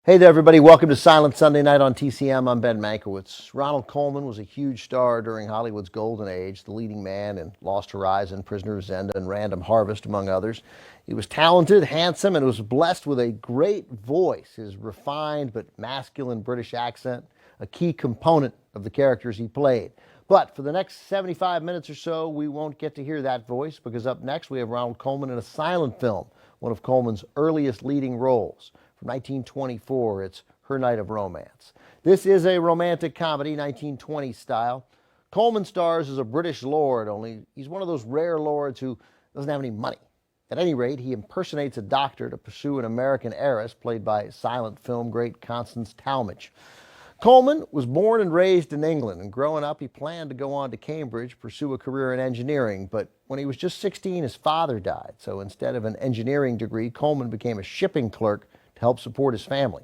Hey there, everybody. Welcome to Silent Sunday Night on TCM. I'm Ben Mankiewicz. Ronald Colman was a huge star during Hollywood's golden age, the leading man in Lost Horizon, Prisoner of Zenda, and Random Harvest, among others. He was talented, handsome, and was blessed with a great voice. His refined but masculine British accent, a key component of the characters he played. But for the next 75 minutes or so, we won't get to hear that voice because up next we have Ronald Colman in a silent film, one of Colman's earliest leading roles. From 1924, it's Her Night of Romance. This is a romantic comedy, 1920 style. Colman stars as a British lord, only he's one of those rare lords who doesn't have any money. At any rate, he impersonates a doctor to pursue an American heiress, played by silent film great Constance Talmadge. Colman was born and raised in England, and growing up he planned to go on to Cambridge, pursue a career in engineering, but when he was just 16 his father died, so instead of an engineering degree, Colman became a shipping clerk to help support his family.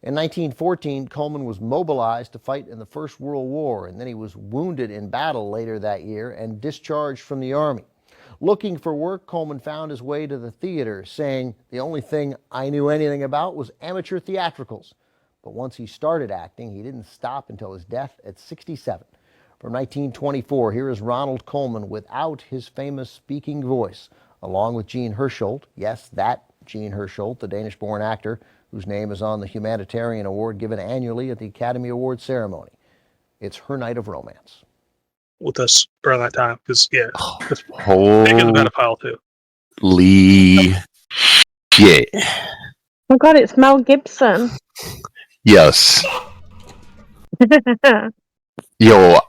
In 1914, Colman was mobilized to fight in the First World War, and then he was wounded in battle later that year and discharged from the Army. Looking for work, Colman found his way to the theater, saying, "The only thing I knew anything about was amateur theatricals." But once he started acting, he didn't stop until his death at 67. From 1924, here is Ronald Colman without his famous speaking voice, along with Jean Hersholt. Yes, that Jean Hersholt, the Danish-born actor whose name is on the humanitarian award given annually at the Academy Award ceremony. It's Her Night of Romance. With us around that time, because Nick is a pedophile too. Holy shit! Oh God, it's Mel Gibson. Yes. Yo,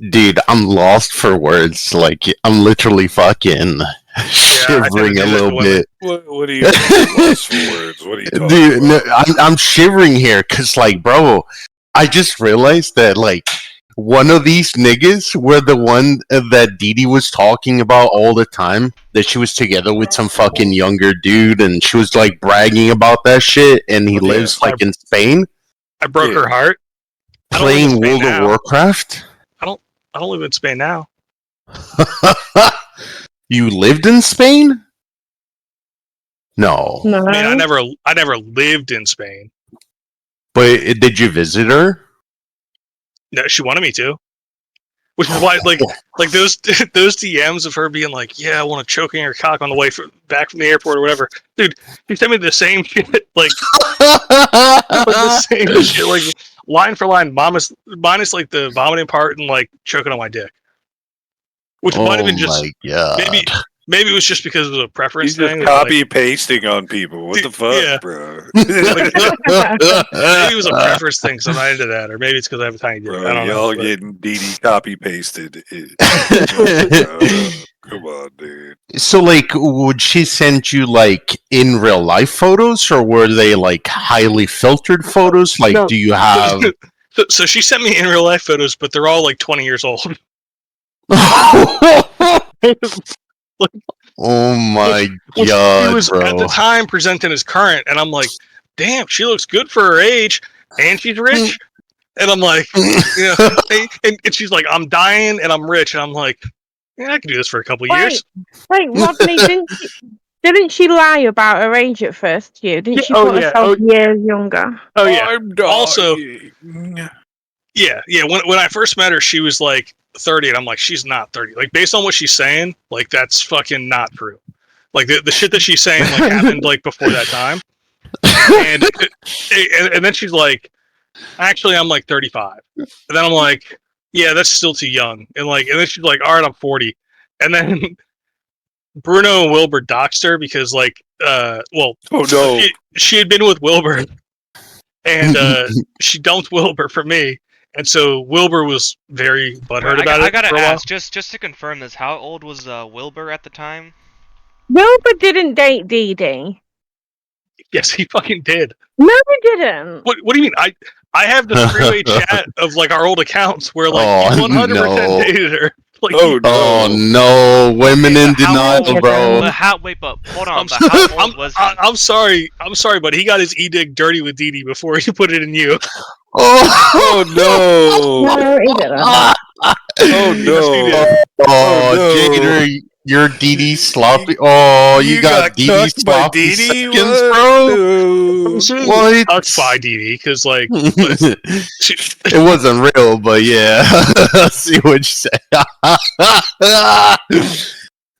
dude, I'm lost for words. Like, I'm literally fucking shivering a little bit. What are you lost for words? What are you talking dude, about? no, I'm shivering here because, like, bro, I just realized that, like, one of these niggas were the one that Didi was talking about all the time, that she was together with some fucking younger dude, and she was, like, bragging about that shit, and he lives, like, in Spain. I broke her heart. Playing World of Warcraft? I don't live in Spain now. You lived in Spain? No. No. I mean, I never lived in Spain. But did you visit her? No, she wanted me to. Which is why, like those DMs of her being like, "Yeah, I want to choking her cock on the way back from the airport or whatever." Dude, she sent me the same shit, like the same shit, like line for line, minus like the vomiting part and like choking on my dick. Which might have been just maybe it was just because of the preference He's thing. Just copy pasting on people. What the fuck, bro? Maybe it was a preference thing, so I'm not into that, or maybe it's because I have a tiny dick. Bro, I don't know. y'all getting Didi copy pasted. Come on, dude. So, like, would she send you, like, in real life photos, or were they, like, highly filtered photos? Like, No. do you have... So she sent me in real life photos, but they're all, like, 20 years old. Oh my Which god, he was bro. at the time presented as current, and I'm like, damn, she looks good for her age, and she's rich. And I'm like, you know, and she's like, I'm dying and I'm rich, and I'm like, yeah, I can do this for a couple years. Wait, Rodney, didn't she lie about her age at first? Didn't she put herself years younger? Oh yeah. I'm dying. Also, yeah. When I first met her, she was like 30, and I'm like, she's not 30. Like, based on what she's saying, like, that's fucking not true. Like, the shit that she's saying, like, happened, like, before that time. And then she's like, actually, I'm, like, 35. And then I'm like, yeah, that's still too young. And then she's like, all right, I'm 40. And then Bruno and Wilbur doxed her because, like, oh, no. She had been with Wilbur, and she dumped Wilbur for me. And so Wilbur was very butthurt about it. I gotta ask, just to confirm this, how old was Wilbur at the time? Wilbur didn't date Didi. Yes, he fucking did. No, he didn't. What do you mean? I have the three-way chat of like our old accounts where like he 100% dated her. Like, no, women in denial, bro. But hold on. How old was he? I'm sorry, but he got his e-dick dirty with Didi before he put it in you. Oh no! No, he didn't. Oh no! Oh, Jader, You're Didi sloppy. Oh, you got Didi cucked by sloppy Didi? seconds, What? bro. No. What? Touched by Didi because like It wasn't real, but yeah. I see what you say.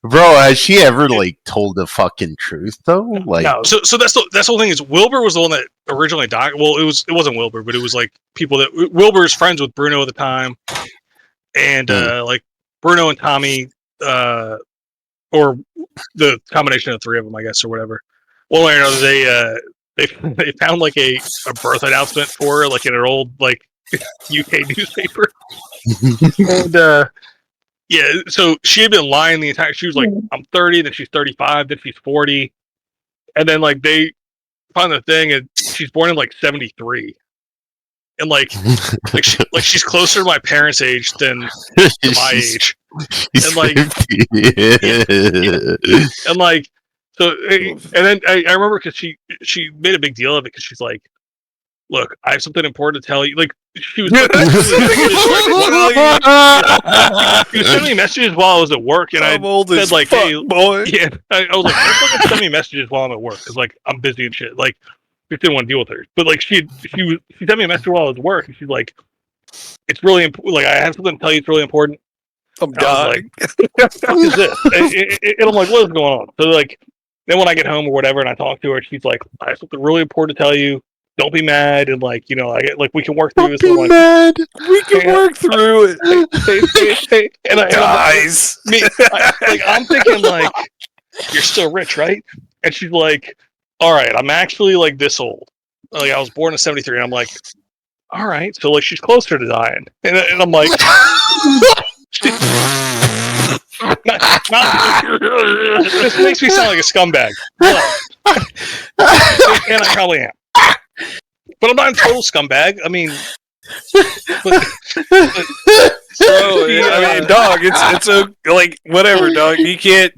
Bro, has she ever like told the fucking truth though? Like, no. So that's the whole thing is Wilbur was the one that originally died. Well, it wasn't Wilbur, but it was like people that Wilbur's friends with Bruno at the time, and like Bruno and Tommy, or the combination of three of them, I guess, or whatever. One way or another, they found like a birth announcement for her, like in an old like UK newspaper, and yeah, so she had been lying the entire. She was like, "I'm 30," then she's 35, then she's 40, and then like they found the thing, and she's born in like 73, and like she's closer to my parents' age than to my age, He's and like 50. and like so, and then I remember because she made a big deal of it because she's like, "Look, I have something important to tell you." Like she was. She was sending me messages while I was at work, and I'm I old said as like, fuck, "Hey, boy." yeah." I was like, "Don't fucking send me messages while I'm at work because like I'm busy and shit." Like, just didn't want to deal with her. But like, she sent me a message while I was at work, and she's like, "It's really important. Like, I have something to tell you. It's really important." I'm And I was dying. like, "What the fuck is this?" And I'm like, "What is going on?" So like, then when I get home or whatever, and I talk to her, she's like, "I have something really important to tell you. Don't be mad, and like, you know, like we can work through this." Don't be I'm like, mad. We can work through it. and I'm Guys. I'm thinking like, "You're still rich, right?" And she's like, "All right, I'm actually like this old. Like I was born in '73." And I'm like, "All right, so like she's closer to dying." And I'm like, this makes me sound like a scumbag, but, and I probably am. But I'm not a total scumbag. I mean, but Bro, I mean, dog, it's a like whatever, dog. You can't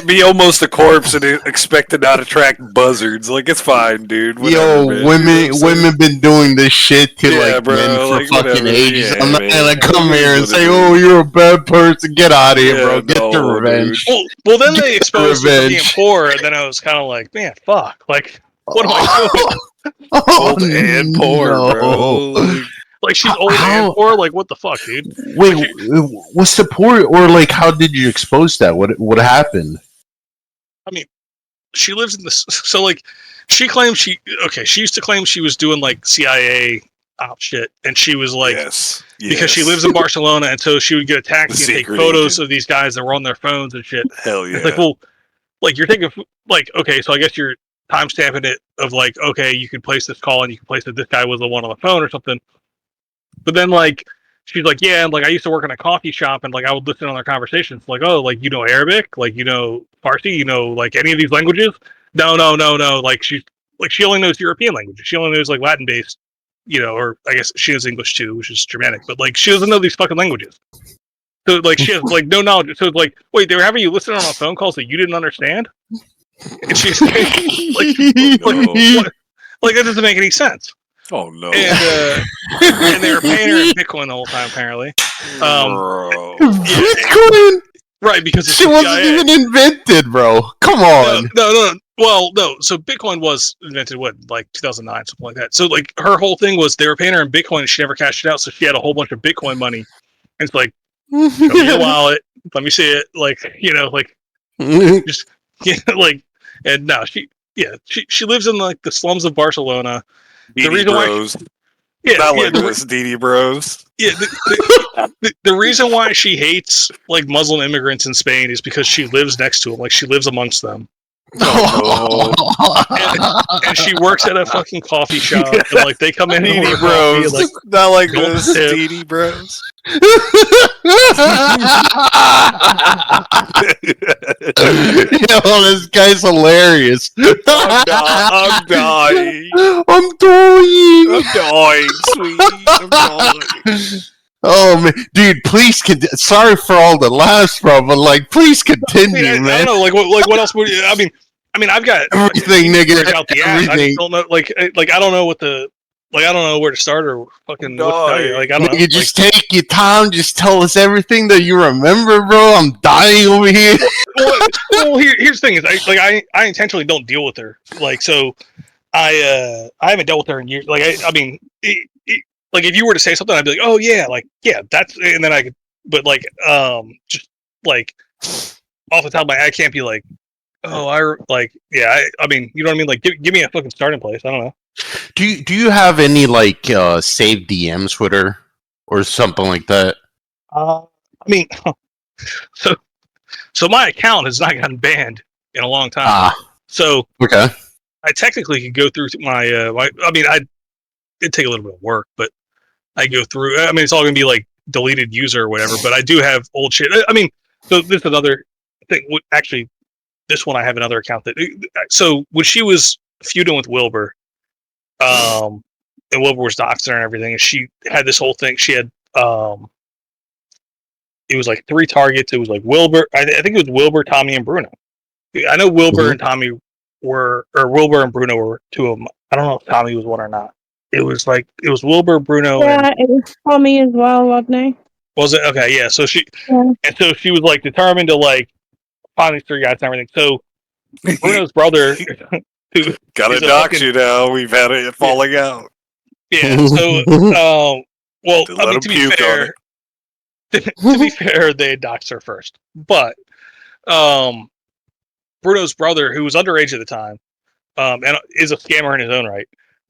be almost a corpse and expect to not attract buzzards. Like it's fine, dude. Whatever, man. women been doing this shit to Yeah, like bro, men for like, fucking whatever. ages. Yeah, I'm not man. gonna come here and What say, it "Oh, is. you're a bad person. Get out of here, Yeah, bro. Get your no, revenge." well, then they exposed her for being Revenge. poor, and then I was kind of like, man, fuck. Like, what am I doing? Old and poor, bro. Like, she's old and poor. Like, what the fuck, dude? Wait, what's the point? Or like, how did you expose that? What happened? I mean, she lives in this. So, like, she claims she used to claim she was doing like CIA op shit, and she was like, Yes. because she lives in Barcelona, and so she would get a taxi and take secret photos agent. of these guys that were on their phones and shit. Hell yeah. It's like, well, like you're taking like, okay, so I guess you're timestamping it of like, okay, you could place this call and you can place that this guy was the one on the phone or something. But then like she's like, yeah, and like I used to work in a coffee shop and like I would listen on their conversations, like, oh, like you know Arabic, like you know Farsi, you know like any of these languages? No. Like she only knows European languages. She only knows like Latin based, you know, or I guess she knows English too, which is Germanic, but like she doesn't know these fucking languages. So like she has like no knowledge. So it's like, wait, they were having you listen on a phone calls that you didn't understand? And she's like, like that doesn't make any sense. Oh no. And they were paying her in Bitcoin the whole time, apparently. Bro. Bitcoin? Right, because She wasn't even invented, bro. Come on. No. Well, no. So Bitcoin was invented, what, like 2009, something like that. So like her whole thing was they were paying her in Bitcoin and she never cashed it out, so she had a whole bunch of Bitcoin money. And it's like, show me your wallet, let me see it. Like, you know, like just like, and no, she lives in like the slums of Barcelona. Didi the reason bros. why, Not like this, Didi bros. Yeah, the reason why she hates like Muslim immigrants in Spain is because she lives next to them, like she lives amongst them. Oh, And she works at a fucking coffee shop, and like they come in, Didi and bros. coffee, like, Not like don't this, tip. Didi bros. Yo, this guy's hilarious. I'm dying. I'm dying. I'm dying, sweetie. I'm dying. Oh man, dude, please sorry for all the laughs, bro, but like, please continue, I man. don't know, like what else would you? I mean, I've got Everything, nigga. out the ass. I Everything. just don't know, like I don't know what the like I don't know where to start or fucking what to tell you. Like I don't know. You just take your time. Just tell us everything that you remember, bro. I'm dying over here. Well, here's the thing: is I intentionally don't deal with her. Like so, I haven't dealt with her in years. Like I mean, like if you were to say something, I'd be like, oh yeah, like yeah, that's, and then I could, but like just like off the top of my head, I can't be like, oh I mean, you know what I mean? Like give me a fucking starting place. I don't know. Do you have any like saved DMs with her or something like that? I mean, so my account has not gotten banned in a long time. So Okay. I technically could go through my I mean, it'd take a little bit of work, but I go through. I mean, it's all gonna be like deleted user or whatever. But I do have old shit. I mean, so this is another thing. Actually, this one I have another account that. So when she was feuding with Wilbur, and Wilbur was doxing her and everything, and she had this whole thing. She had it was like 3 targets. It was like Wilbur. I think it was Wilbur, Tommy, and Bruno. I know Wilbur and Tommy were, or Wilbur and Bruno were 2 of them. I don't know if Tommy was one or not. It was Wilbur, Bruno, Yeah, and it was Tommy as well, wasn't it? was it? Okay, yeah. So she Yeah. and so she was like determined to like find these 3 guys and everything. So Bruno's brother, who gotta dox you now. We've had it falling out. Yeah. So well, I mean, to be fair, to be fair, they had doxed her first, but Bruno's brother, who was underage at the time, and is a scammer in his own right.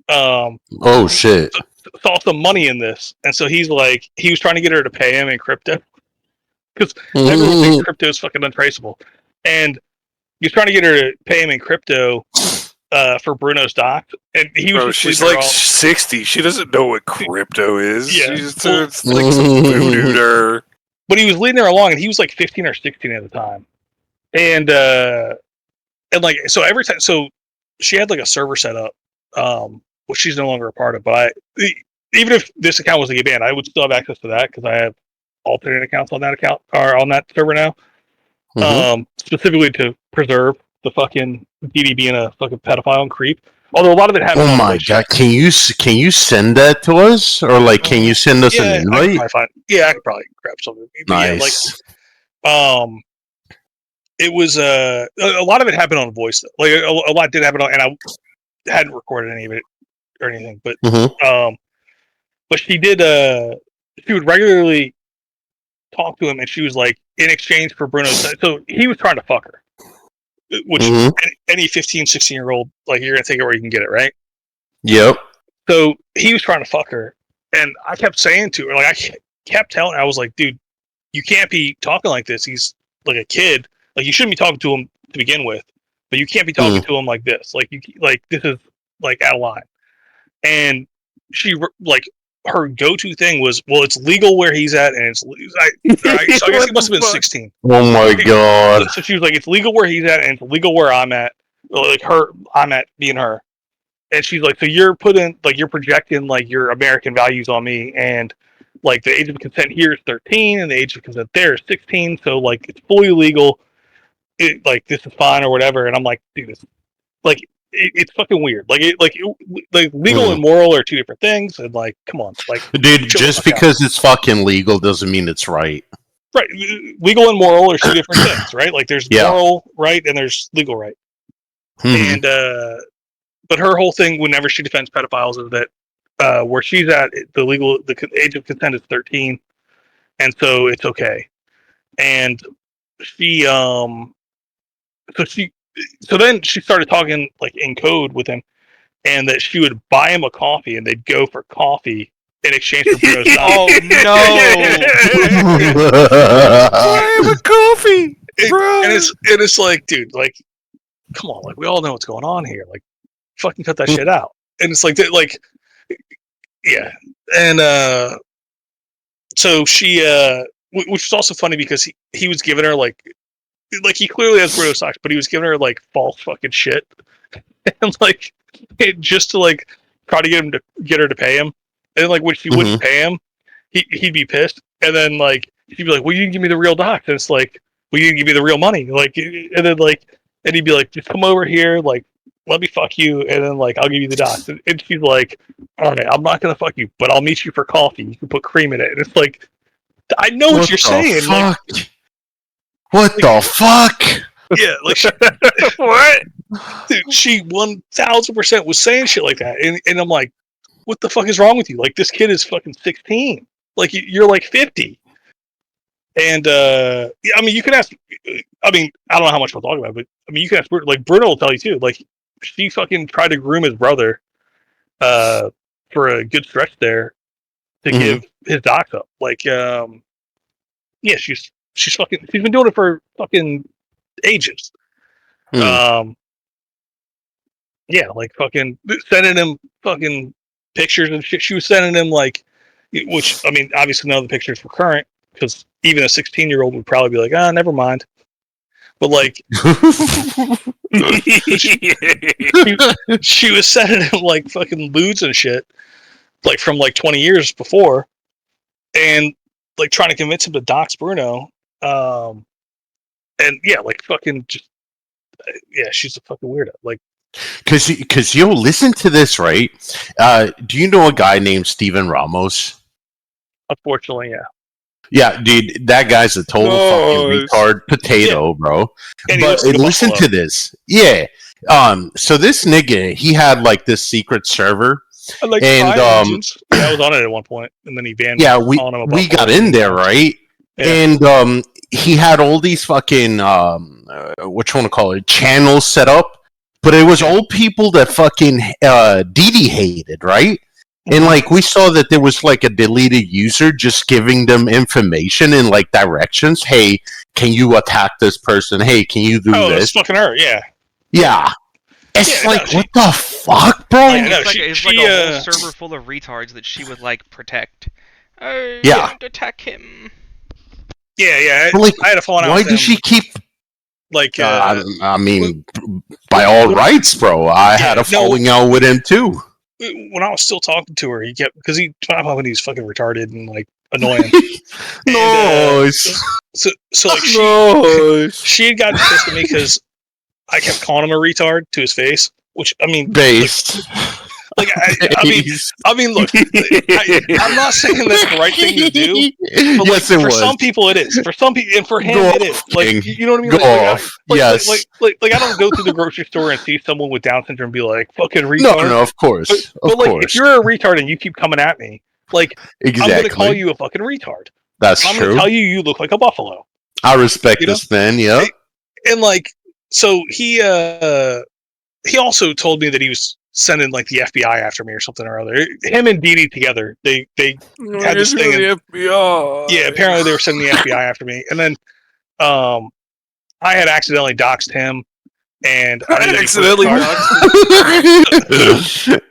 Oh shit! Saw some money in this, and so he was trying to get her to pay him in crypto because everyone thinks crypto is fucking untraceable, and he's trying to get her to pay him in crypto for Bruno's doc, and he was. Bro, she's like 60. She doesn't know what crypto is. Yeah, it's like some voodoo to her. But he was leading her along, and he was like 15 or 16 at the time, and like so every time, so she had like a server set up, which she's no longer a part of. But even if this account was to get banned, I would still have access to that because I have alternate accounts on that account or on that server now, specifically to preserve the fucking Didi being a fucking pedophile and creep. Although a lot of it happened. Oh my god! Can you send that to us, or like can you send us an invite? I could probably grab something. Nice. Yeah, like, it was a lot of it happened on voice. Like a lot did happen on, and I hadn't recorded any of it or anything. But but she did. She would regularly talk to him, and she was like, in exchange for Bruno's. So he was trying to fuck her. Which any 15, 16-year-old, like, you're gonna take it where you can get it, right? Yep. So he was trying to fuck her, and I kept saying to her, like, I kept telling her, I was like, dude, you can't be talking like this. He's like a kid. Like, you shouldn't be talking to him to begin with, but you can't be talking to him like this. Like, this is like out of line. And she like her go-to thing was, well, it's legal where he's at, and it's. So I guess he must have been 16. Oh my god! So she was like, it's legal where he's at, and it's legal where I'm at. Like I'm at being her, and she's like, so you're projecting like your American values on me, and like the age of consent here is 13, and the age of consent there is 16. So like it's fully legal. Like this is fine or whatever. And I'm like, dude, it's fucking weird. Like legal and moral are 2 different things, and like, come on, like, dude, just because it's fucking legal doesn't mean it's right. Right, legal and moral are 2 different things, right? Like, there's moral right, and there's legal right. And but her whole thing, whenever she defends pedophiles, is that where she's at, the age of consent is 13, and so it's okay. And she so then she started talking like in code with him, and that she would buy him a coffee, and they'd go for coffee in exchange for Bruno's time. Oh no! Buy him a coffee, bro. And it's like, dude, like, come on, like, we all know what's going on here. Like, fucking cut that shit out. And it's like, yeah. And so she, which was also funny because he was giving her like he clearly has Bruno socks, but he was giving her like false fucking shit, and like just to like try to get her to pay him. And then, like, when she wouldn't pay him, he'd be pissed, and then like he'd be like, "Well, you didn't give me the real docs," and it's like, "Well, you didn't give me the real money," like, and then like, and he'd be like, "Just come over here, like let me fuck you, and then like I'll give you the dots. And she's like, all right, I'm not gonna fuck you, but I'll meet you for coffee. You can put cream in it. And it's like, I know what you're saying. Fuck? Like, what the fuck? Yeah, like what? Dude, she 1000% was saying shit like that, and I'm like, what the fuck is wrong with you? Like, this kid is fucking 16. Like, you're like 50. And yeah, I mean, you can ask. I mean, I don't know how much we'll talk about, but I mean, you can ask. Like, Bruno will tell you too. Like, she fucking tried to groom his brother, for a good stretch there, to give his docs up. Like, yeah, she's been doing it for fucking ages. Yeah, like fucking sending him fucking pictures and shit. She was sending him like, which I mean, obviously none of the pictures were current because even a 16-year-old would probably be like, ah, never mind. But like, she was sending him like fucking lewds and shit, like from like 20 years before, and like trying to convince him to dox Bruno. And yeah, like fucking just yeah, she's a fucking weirdo. Like, because yo, listen to this, right? Do you know a guy named Steven Ramos? unfortunately, yeah. Yeah, dude, that guy's a total fucking retard potato, bro. And but listen to this, yeah. So this nigga, he had like this secret server, like, and yeah, I was on it at one point, and then he banned. Yeah, me we got in there, right? Yeah. And he had all these fucking what you want to call it, channels set up. But it was old people that fucking Didi hated, right? And like we saw that there was like a deleted user just giving them information in like directions. Hey, can you attack this person? Hey, can you do this? It's fucking her, yeah. Yeah. It's like, what the fuck, bro? Yeah, it's like a whole server full of retards that she would like protect. Oh, yeah. Don't attack him. Yeah. Like, I had a falling out. Why does she keep? Like, I mean, by all rights, bro. I had a falling out with him too. When I was still talking to her, he kept because he found out when he was fucking retarded and like annoying. Nice. So like she had gotten pissed at me because I kept calling him a retard to his face, which I mean, based. Like I mean, look, I'm not saying that's the right thing to do, but like for some people it is. For some people, and for him it is. Like, you know what I mean? Go off. Yes. Like I don't go to the grocery store and see someone with Down syndrome and be like, "Fucking retard." No, of course. But like, if you're a retard and you keep coming at me, like, exactly. I'm gonna call you a fucking retard. That's I'm true. gonna tell you look like a buffalo. I respect this man. Yeah. And like, so he also told me that he was sending like the FBI after me or something or other. Him and Didi together, they had this thing. The FBI. Yeah, apparently they were sending the FBI after me, and then I had accidentally doxed him, and I accidentally doxed.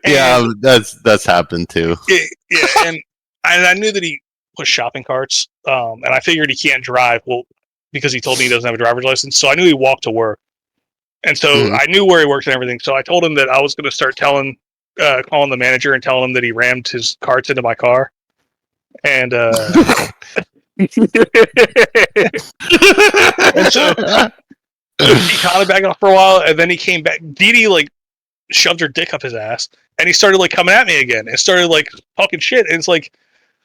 Yeah, that's happened too. Yeah, and I knew that he pushed shopping carts, and I figured he can't drive. Well, because he told me he doesn't have a driver's license, so I knew he walked to work. And so I knew where he works and everything. So I told him that I was going to start calling the manager and telling him that he rammed his carts into my car. And, and so he caught it back off for a while, and then he came back. Didi like shoved her dick up his ass, and he started like coming at me again and started like talking shit. And it's like,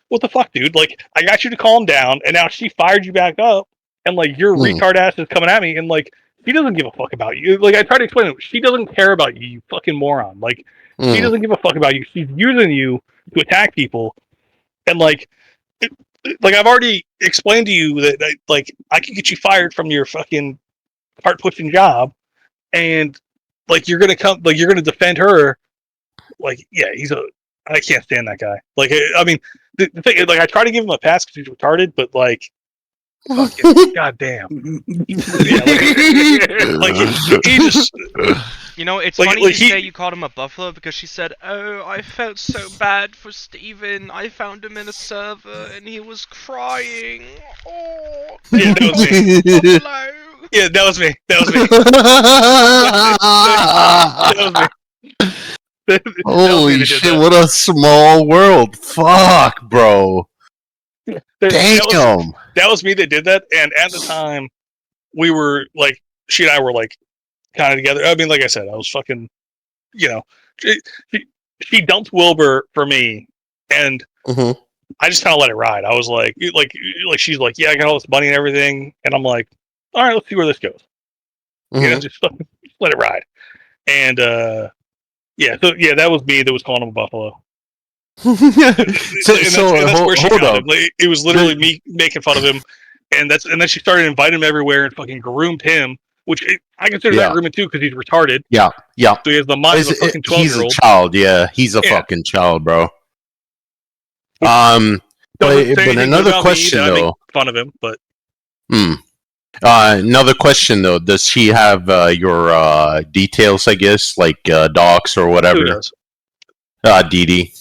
what the fuck, dude? Like, I got you to calm down, and now she fired you back up, and like your retard ass is coming at me, and like. She doesn't give a fuck about you. Like, I tried to explain it. She doesn't care about you, you fucking moron. Like, she doesn't give a fuck about you. She's using you to attack people. And, like, I've already explained to you that, like, I could get you fired from your fucking cart-pushing job. And, like, you're going to defend her. Like, yeah, I can't stand that guy. Like, I mean, the thing, like, I try to give him a pass because he's retarded, but, like, fucking goddamn. Yeah, like he just. You know, it's funny you say you called him a buffalo because she said, "Oh, I felt so bad for Steven. I found him in a server and he was crying." Oh, yeah, that was me. Buffalo. Yeah, that was me. That was me. Holy shit! What a small world. Fuck, bro. Damn. That was me that did that, and at the time, we were like, she and I were like, kind of together. I mean, like I said, I was fucking she dumped Wilbur for me, and Mhm. I just kind of let it ride. I was like she's like, yeah, I got all this money and everything, and I'm like, all right, let's see where this goes. Mhm. Just let it ride. And that was me that was calling him a buffalo. So That's where she hold got up. him. Like, it was literally me making fun of him, and then she started inviting him everywhere and fucking groomed him, which I consider that grooming too because he's retarded. Yeah. So he has the mind of a fucking 12-year-old. He's a child. Yeah, he's a fucking child, bro. But another question though. I make fun of him, but. Another question though. Does she have your details? I guess like docs or whatever. Who does? Didi.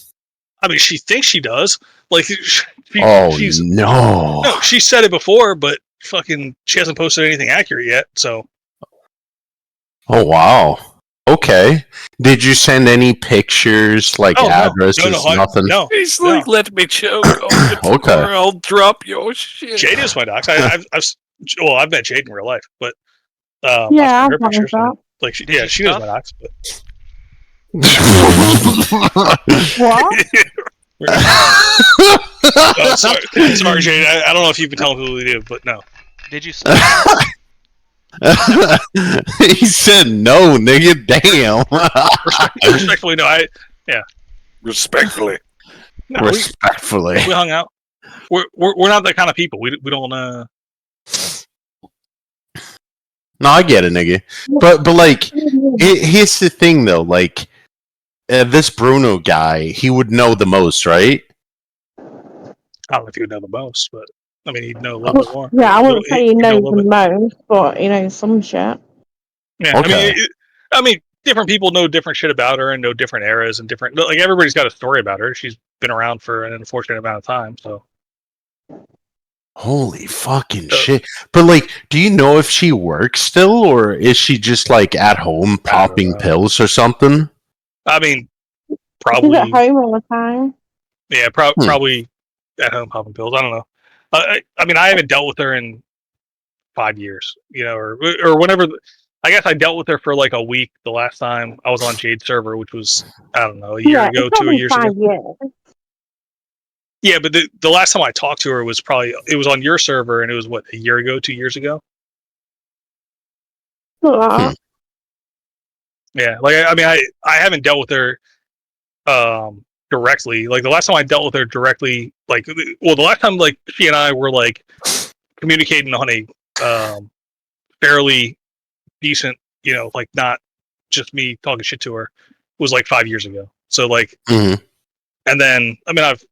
I mean, she thinks she does. Like, she's no. No, she said it before, but fucking, she hasn't posted anything accurate yet. So. Oh wow. Okay. Did you send any pictures, like addresses? Nothing. No. He's like, let me choke. Okay. Or I'll drop your shit. Jade is my docs. I've met Jade in real life, but yeah, her pictures. Like, she knows my docs, but. What? Sorry, Jade. I don't know if you've been telling people we do, but no. Did you? He said no, nigga. Damn. Respectfully, no. Respectfully. No, Respectfully. We hung out. We're not that kind of people. We don't. No, I get it, nigga. But like, here's the thing though. Like, this Bruno guy, he would know the most, right? I don't know if he would know the most, but I mean, he'd know a little bit more. Yeah, I wouldn't say he knows the most, but he knows some shit. Yeah, okay. I mean, different people know different shit about her and know different eras and different. Like, everybody's got a story about her. She's been around for an unfortunate amount of time, so. Holy fucking shit. But like, do you know if she works still, or is she just like at home popping pills or something? I mean, probably. She's at home all the time. Yeah, probably at home popping pills. I don't know. I mean, I haven't dealt with her in 5 years, or whenever. I guess I dealt with her for like a week the last time I was on Jade's server, which was, I don't know, a year ago, 2 years ago. Years. Yeah, but the last time I talked to her was it was on your server, and it was what, a year ago, 2 years ago? Yeah, like, I mean, I haven't dealt with her directly. Like, the last time I dealt with her directly, like, well, the last time, like, she and I were, like, communicating on a fairly decent, like, not just me talking shit to her, was, like, 5 years ago. So, like, and then, I mean, I've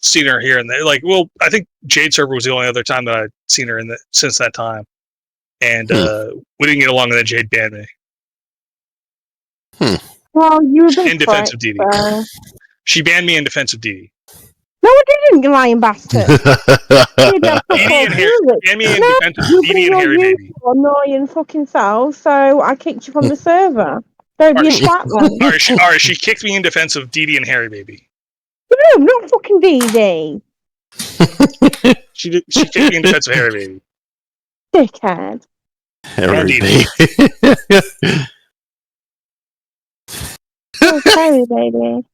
seen her here and there. Like, well, I think Jade server was the only other time that I'd seen her since that time. And we didn't get along, and then Jade banned me. Well, you were in defense of Didi. She banned me in defense of Didi. No, I didn't, you lying bastard. Didi and Harry Baby. Annoying fucking self, so I kicked you from the server. Don't be a twat, man. All right, she kicked me in defense of Didi and Harry Baby. No, not fucking Didi. She kicked me in defense of Harry Baby. Dickhead. Harry Baby. Harry Baby.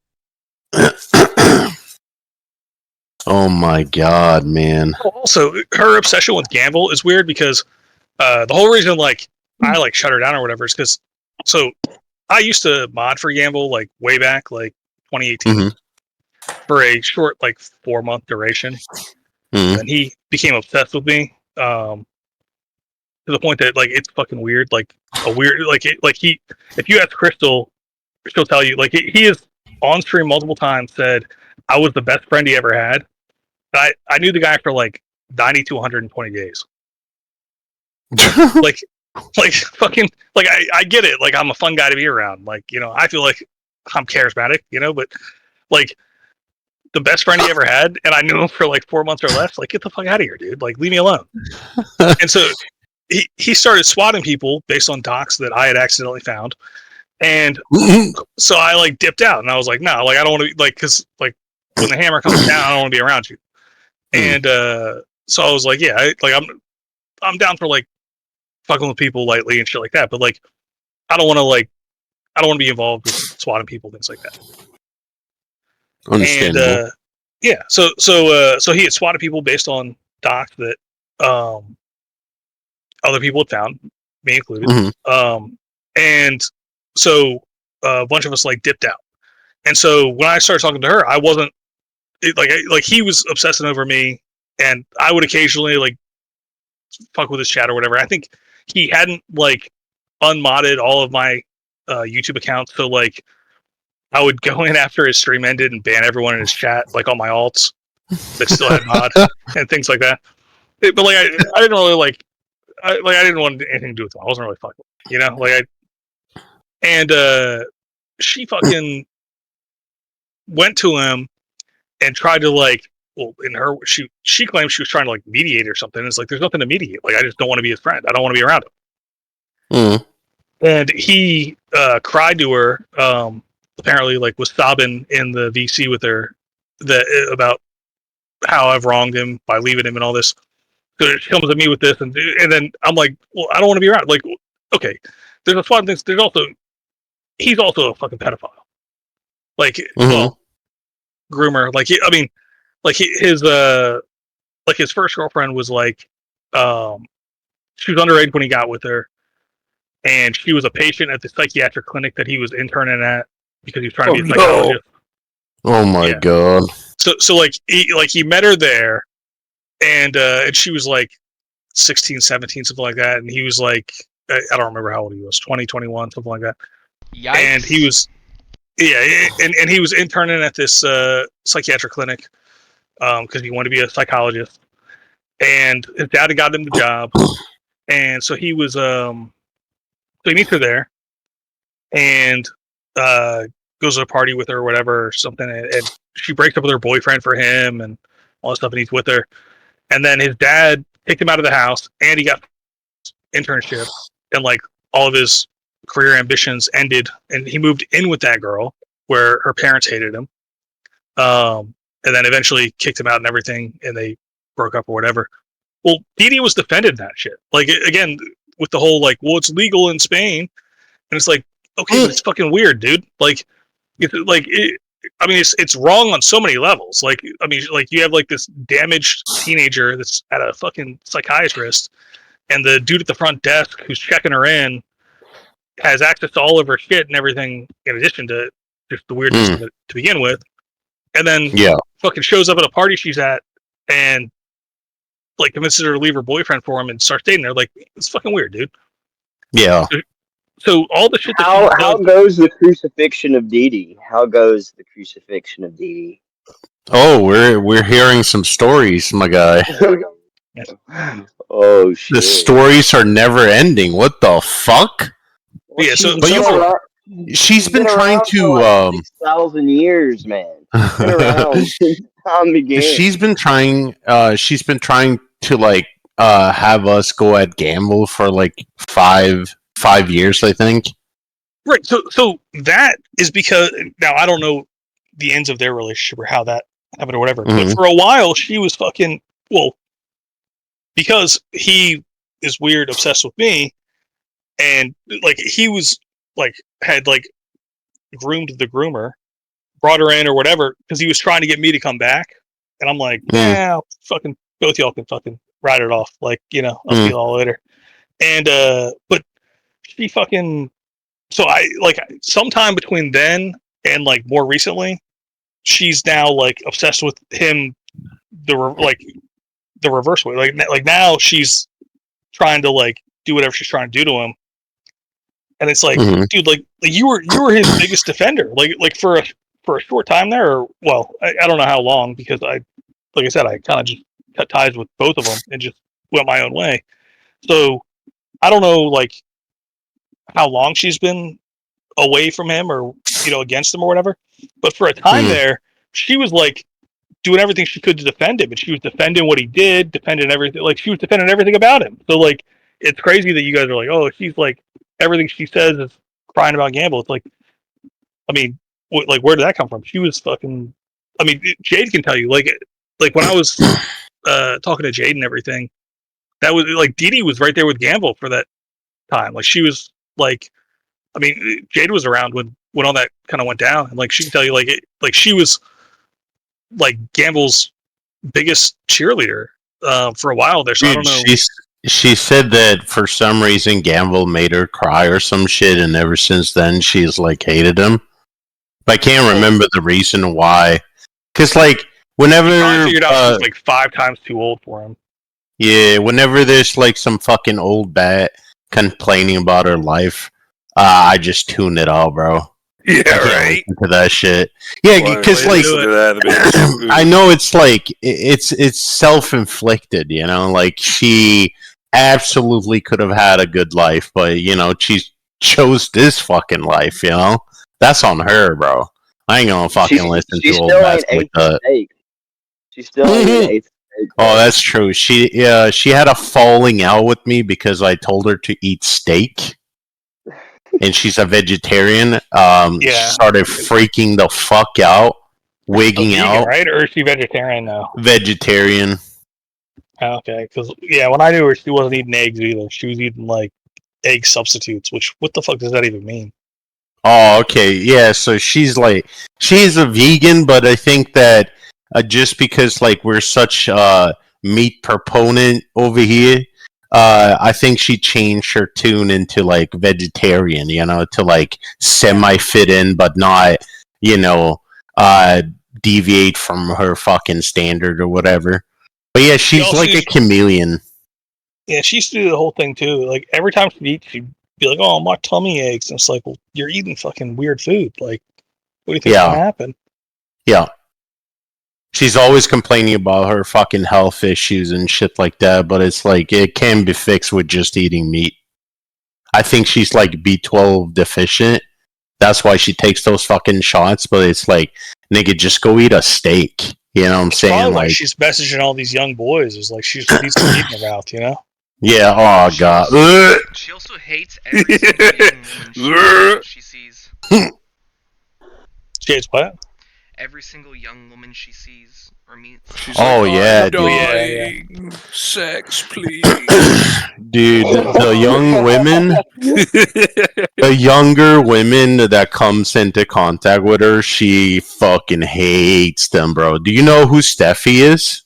Oh my god, man. Also, her obsession with Gamble is weird because the whole reason, like, I like shut her down or whatever is because I used to mod for Gamble like way back, like 2018, for a short, like, 4-month duration. And he became obsessed with me to the point that, like, it's fucking weird. Like, if you ask Crystal, she'll tell you, like, he has on stream multiple times said I was the best friend he ever had. I knew the guy for like 90 to 120 days. like fucking, like, I get it. Like, I'm a fun guy to be around. Like, I feel like I'm charismatic, but like, the best friend he ever had, and I knew him for like 4 months or less. Like, get the fuck out of here, dude. Like, leave me alone. And so he started swatting people based on docs that I had accidentally found. And so I, like, dipped out, and I was like, no, like, I don't want to be, like, because, like, when the hammer comes down, I don't want to be around you. And so I was like, yeah, I'm down for, like, fucking with people lightly and shit like that, but, like, I don't want to, like, I don't want to be involved with swatting people, things like that. Understandable. And yeah, so he had swatted people based on docs that other people had found, me included. And so a bunch of us like dipped out. And so when I started talking to her, I wasn't like he was obsessing over me, and I would occasionally like fuck with his chat or whatever. I think he hadn't like unmodded all of my YouTube accounts, so like I would go in after his stream ended and ban everyone in his chat, like all my alts that still had mod and things like that. But like I didn't really like I didn't want anything to do with him. I wasn't really fucking, you know, like she fucking went to him and tried to like, well, in her, she claimed she was trying to like mediate or something. It's like, there's nothing to mediate. Like, I just don't want to be his friend. I don't want to be around him. And he cried to her, apparently like was sobbing in the VC with her about how I've wronged him by leaving him and all this. So she comes at me with this, and then I'm like, well, I don't want to be around. Like, okay, there's a fun thing. There's also, he's also a fucking pedophile. Like, well, groomer. Like, his first girlfriend was like, she was underage when he got with her, and she was a patient at the psychiatric clinic that he was interning at because he was trying to be a psychologist. Oh my god. So like he met her there, and she was like 16, 17, something like that, and he was like, I don't remember how old he was, 20, 21, something like that. Yikes. And he was, and he was interning at this psychiatric clinic because he wanted to be a psychologist, and his dad had got him the job, and so he was so he meets her there, and goes to a party with her or whatever or something, and she breaks up with her boyfriend for him and all that stuff, and he's with her, and then his dad kicked him out of the house, and he got internship, and like all of his career ambitions ended, and he moved in with that girl where her parents hated him, and then eventually kicked him out and everything, and they broke up or whatever. Well, Didi was defending that shit, like, again, with the whole like, well, it's legal in Spain, and it's like, okay, but it's fucking weird, dude. Like, I mean, it's wrong on so many levels. Like, I mean, like, you have like this damaged teenager that's at a fucking psychiatrist, and the dude at the front desk who's checking her in has access to all of her shit and everything, in addition to just the weirdness of it to begin with. And then fucking shows up at a party she's at and like convinces her to leave her boyfriend for him and starts dating her. Like, it's fucking weird, dude. Yeah. So all the shit that how goes the crucifixion of Didi? How goes the crucifixion of Didi? Oh, we're hearing some stories, my guy. Oh shit! The stories are never ending. What the fuck? Well, yeah, so she's been trying to like 6,000 years, man. She's been around since time began. She's been trying to like have us go at gamble for like 5 years, I think. Right. So that is because, now I don't know the ends of their relationship or how that happened or whatever, but for a while she was fucking, well, because he is weird, obsessed with me, and like he was like had like groomed the groomer, brought her in or whatever, because he was trying to get me to come back, and I'm like, yeah, fucking both y'all can fucking ride it off, like, you know, I'll see you all later. And but she fucking, so I like sometime between then and like more recently, she's now like obsessed with him, the reverse way. Like now she's trying to like do whatever she's trying to do to him, and it's like, dude, like you were his biggest defender, like for a short time there, or well, I don't know how long, because like I said, I kind of just cut ties with both of them and just went my own way. So I don't know like how long she's been away from him or, you know, against him or whatever, but for a time there, she was like doing everything she could to defend him, and she was defending what he did, defending everything, like she was defending everything about him. So like, it's crazy that you guys are like, oh, she's like, everything she says is crying about Gamble. It's like, I mean, like, where did that come from? She was fucking, I mean, Jade can tell you, like when I was talking to Jade and everything, that was like, Didi was right there with Gamble for that time. Like, she was like I mean, Jade was around when all that kind of went down, and like she can tell you, like she was like Gamble's biggest cheerleader for a while there. So I don't know. She said that for some reason Gamble made her cry or some shit, and ever since then she's like hated him. But I can't remember the reason why. Because like whenever I figured out she was like 5 times too old for him. Yeah, whenever there's like some fucking old bat complaining about her life, I just tune it all, bro. Yeah, right. To that shit. Yeah, because like I know it's like it's self-inflicted, you know. Like she absolutely could have had a good life, but you know she chose this fucking life. You know, that's on her, bro. I ain't gonna fucking listen to old bats like that. She's still in eighth. Oh, that's true. She had a falling out with me because I told her to eat steak. And she's a vegetarian. She started freaking the fuck out, wigging out. Right? Or is she vegetarian now? Vegetarian. Okay, because when I knew her, she wasn't eating eggs either. She was eating like egg substitutes. Which what the fuck does that even mean? Oh, okay, yeah. So she's a vegan, but I think that just because like we're such meat proponent over here. I think she changed her tune into like vegetarian, you know, to like semi fit in, but not, you know, deviate from her fucking standard or whatever. But yeah, she's like a chameleon. Yeah, she used to do the whole thing too. Like every time she'd eat, she'd be like, "Oh, my tummy aches," and it's like, "Well, you're eating fucking weird food. Like, what do you think's gonna happen?" Yeah. She's always complaining about her fucking health issues and shit like that, but it's like it can be fixed with just eating meat. I think she's like B12 deficient. That's why she takes those fucking shots, but it's like, nigga, just go eat a steak. You know what I'm saying? Probably like she's messaging all these young boys. It's like she's needs some meat in her mouth, you know? Yeah, oh god. She also hates every single young woman she sees. She hates what? Every single young woman she sees or meets. She's dude. Sex, please. Dude, the young women, the younger women that comes into contact with her, she fucking hates them, bro. Do you know who Steffi is?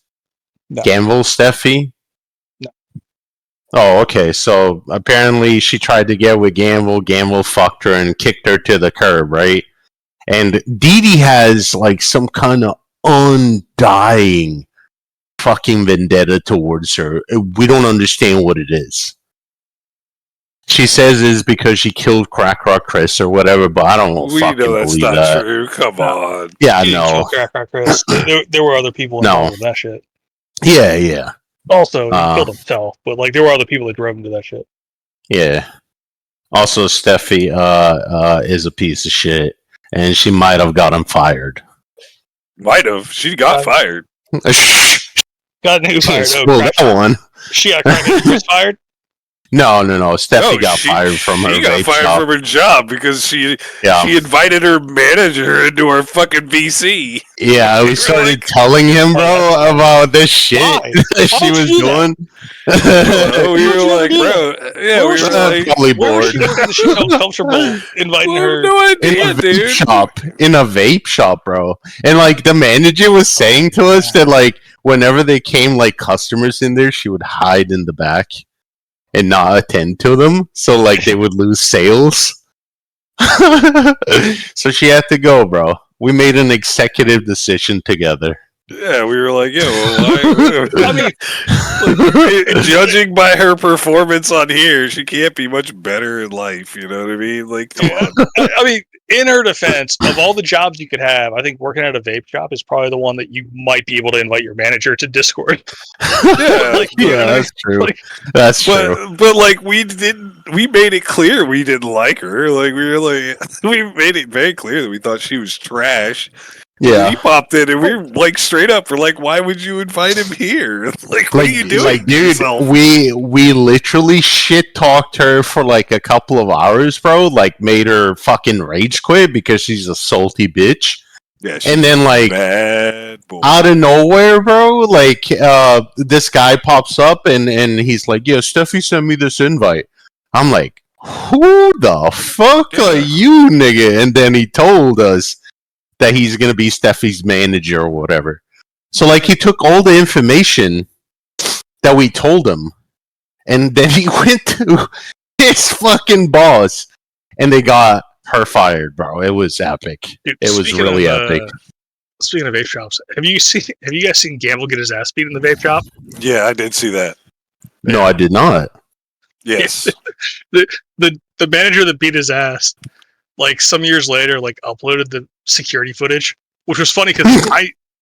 No. Gamble Steffi? No. Oh, okay. So apparently she tried to get with Gamble. Gamble fucked her and kicked her to the curb, right? And Didi has like some kind of undying fucking vendetta towards her. We don't understand what it is. She says it's because she killed Crack Rock Chris or whatever, but I don't fucking believe that. That's not true. Come on. Yeah, I know. Crack Rock Chris. There were other people involved with that shit. Yeah. Also, he killed himself, but like there were other people that drove him to that shit. Yeah. Also, Steffi is a piece of shit. And she might have got him fired. Might have. She got fired. Got who fired? That one. She got Chris fired? No. Steffi got fired from her job. She got fired from her job because she invited her manager into her fucking VC. Yeah, we started telling him, bro, about this shit that she was doing. We were like, bro, we were probably bored. She felt comfortable inviting her. No idea, In a vape shop, bro. And like the manager was saying to us that like whenever they came like customers in there, she would hide in the back and not attend to them, so like they would lose sales. So she had to go, bro. We made an executive decision together. Yeah, we were like, I mean, judging by her performance on here, she can't be much better in life. You know what I mean? Like, come on. I mean, in her defense, of all the jobs you could have, I think working at a vape shop is probably the one that you might be able to invite your manager to Discord. That's true. That's true. But like, we made it clear we didn't like her. Like, we made it very clear that we thought she was trash. Yeah, he popped in, and we were like straight up. We're like, "Why would you invite him here? Like, what are you doing?" Like, dude, we literally shit talked her for like a couple of hours, bro. Like, made her fucking rage quit because she's a salty bitch. Yeah, and then like out of nowhere, bro, like this guy pops up and he's like, "Yeah, Steffi sent me this invite." I'm like, who the fuck are you, nigga? And then he told us that he's gonna be Steffi's manager or whatever. So like he took all the information that we told him, and then he went to his fucking boss, and they got her fired, bro. It was epic. Dude, it was really epic. Speaking of vape shops, have you guys seen Gamble get his ass beat in the vape shop? Yeah, I did see that. No, I did not. Yes. the manager that beat his ass, like some years later, like uploaded the security footage, which was funny because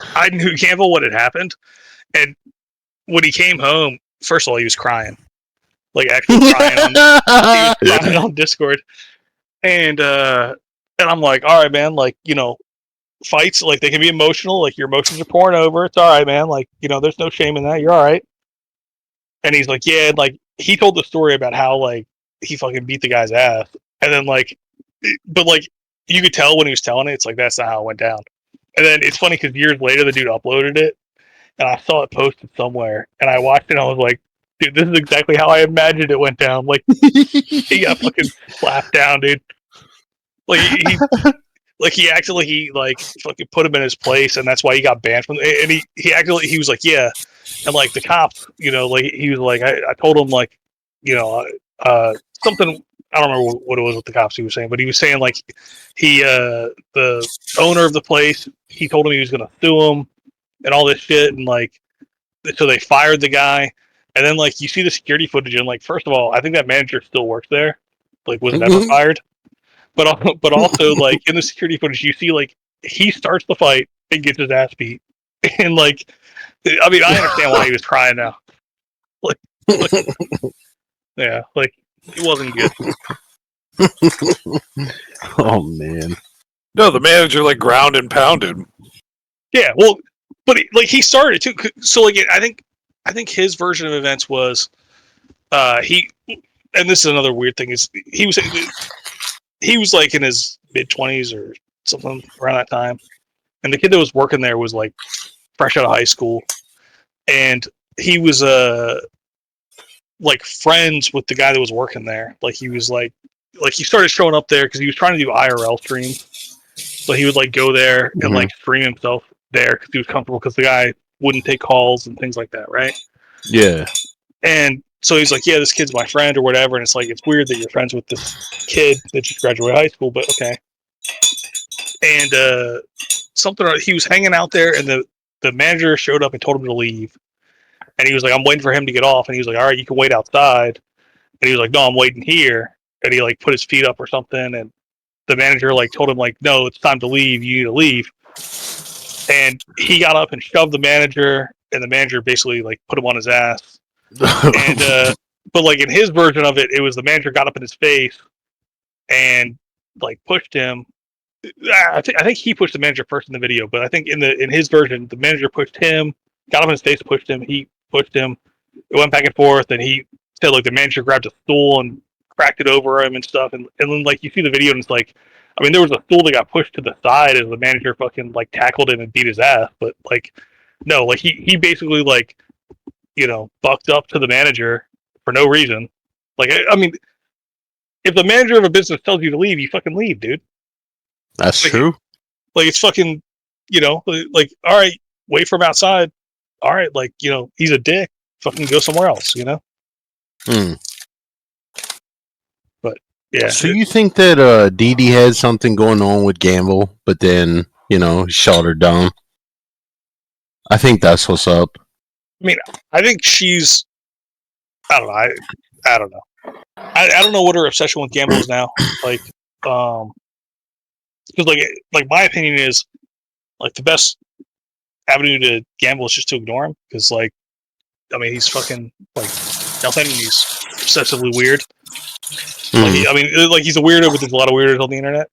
I knew Gamble what had happened, and when he came home, first of all, he was crying, like actually crying. He was crying on Discord, and I'm like, all right, man, like fights, like they can be emotional, like your emotions are pouring over. It's all right, man. Like there's no shame in that. You're all right. And he's like, yeah, like he told the story about how like he fucking beat the guy's ass, and then like, but like you could tell when he was telling it, it's like that's not how it went down. And then it's funny because years later the dude uploaded it, and I saw it posted somewhere, and I watched it, and I was like, dude, this is exactly how I imagined it went down. Like he got fucking slapped down, dude. Like he acted like he like fucking put him in his place, and that's why he got banned from. And he acted like he was like, yeah, and like the cops, like he was like, I told him like, something. I don't remember what it was with the cops he was saying, but he was saying like he the owner of the place, he told him he was gonna sue him and all this shit, and like so they fired the guy, and then like you see the security footage, and like first of all, I think that manager still works there, like was never fired. But also, like, in the security footage, you see, like, he starts the fight and gets his ass beat. And, like, I mean, I understand why he was crying now. Like yeah, like, it wasn't good. Oh, man. No, the manager, like, ground and pounded. Yeah, well, but, he started, too. So, like, I think his version of events was, and this is another weird thing, is he was like in his mid-20s or something around that time, and the kid that was working there was like fresh out of high school, and he was like friends with the guy that was working there. Like he was like he started showing up there because he was trying to do IRL streams, so he would like go there and like stream himself there because he was comfortable because the guy wouldn't take calls and things like that, right? Yeah. And so he's like, yeah, this kid's my friend or whatever. And it's like, it's weird that you're friends with this kid that just graduated high school, but okay. And he was hanging out there, and the manager showed up and told him to leave. And he was like, I'm waiting for him to get off. And he was like, all right, you can wait outside. And he was like, no, I'm waiting here. And he like put his feet up or something. And the manager like told him like, no, it's time to leave. You need to leave. And he got up and shoved the manager, and the manager basically like put him on his ass. And but like in his version of it, it was the manager got up in his face and like pushed him. I think he pushed the manager first in the video, but I think in his version, the manager pushed him, got up in his face, pushed him. He pushed him. It went back and forth, and he said like the manager grabbed a stool and cracked it over him and stuff. And then like you see the video, and it's like, I mean, there was a stool that got pushed to the side as the manager fucking like tackled him and beat his ass. But like, no, like he basically like, bucked up to the manager for no reason. Like, I mean, if the manager of a business tells you to leave, you fucking leave, dude. That's true. Like, it's fucking, like, all right, wait for him outside. All right, like, he's a dick. Fucking go somewhere else, But, yeah. So you think that Didi had something going on with Gamble, but then, shot her down? I think that's what's up. I mean, I think she's. I don't know. I don't know. I don't know what her obsession with Gamble is now. Like, because like my opinion is, like the best avenue to Gamble is just to ignore him because like, I mean, he's fucking like nothing. He's obsessively weird. Like, I mean, like he's a weirdo, but there's a lot of weirdos on the internet.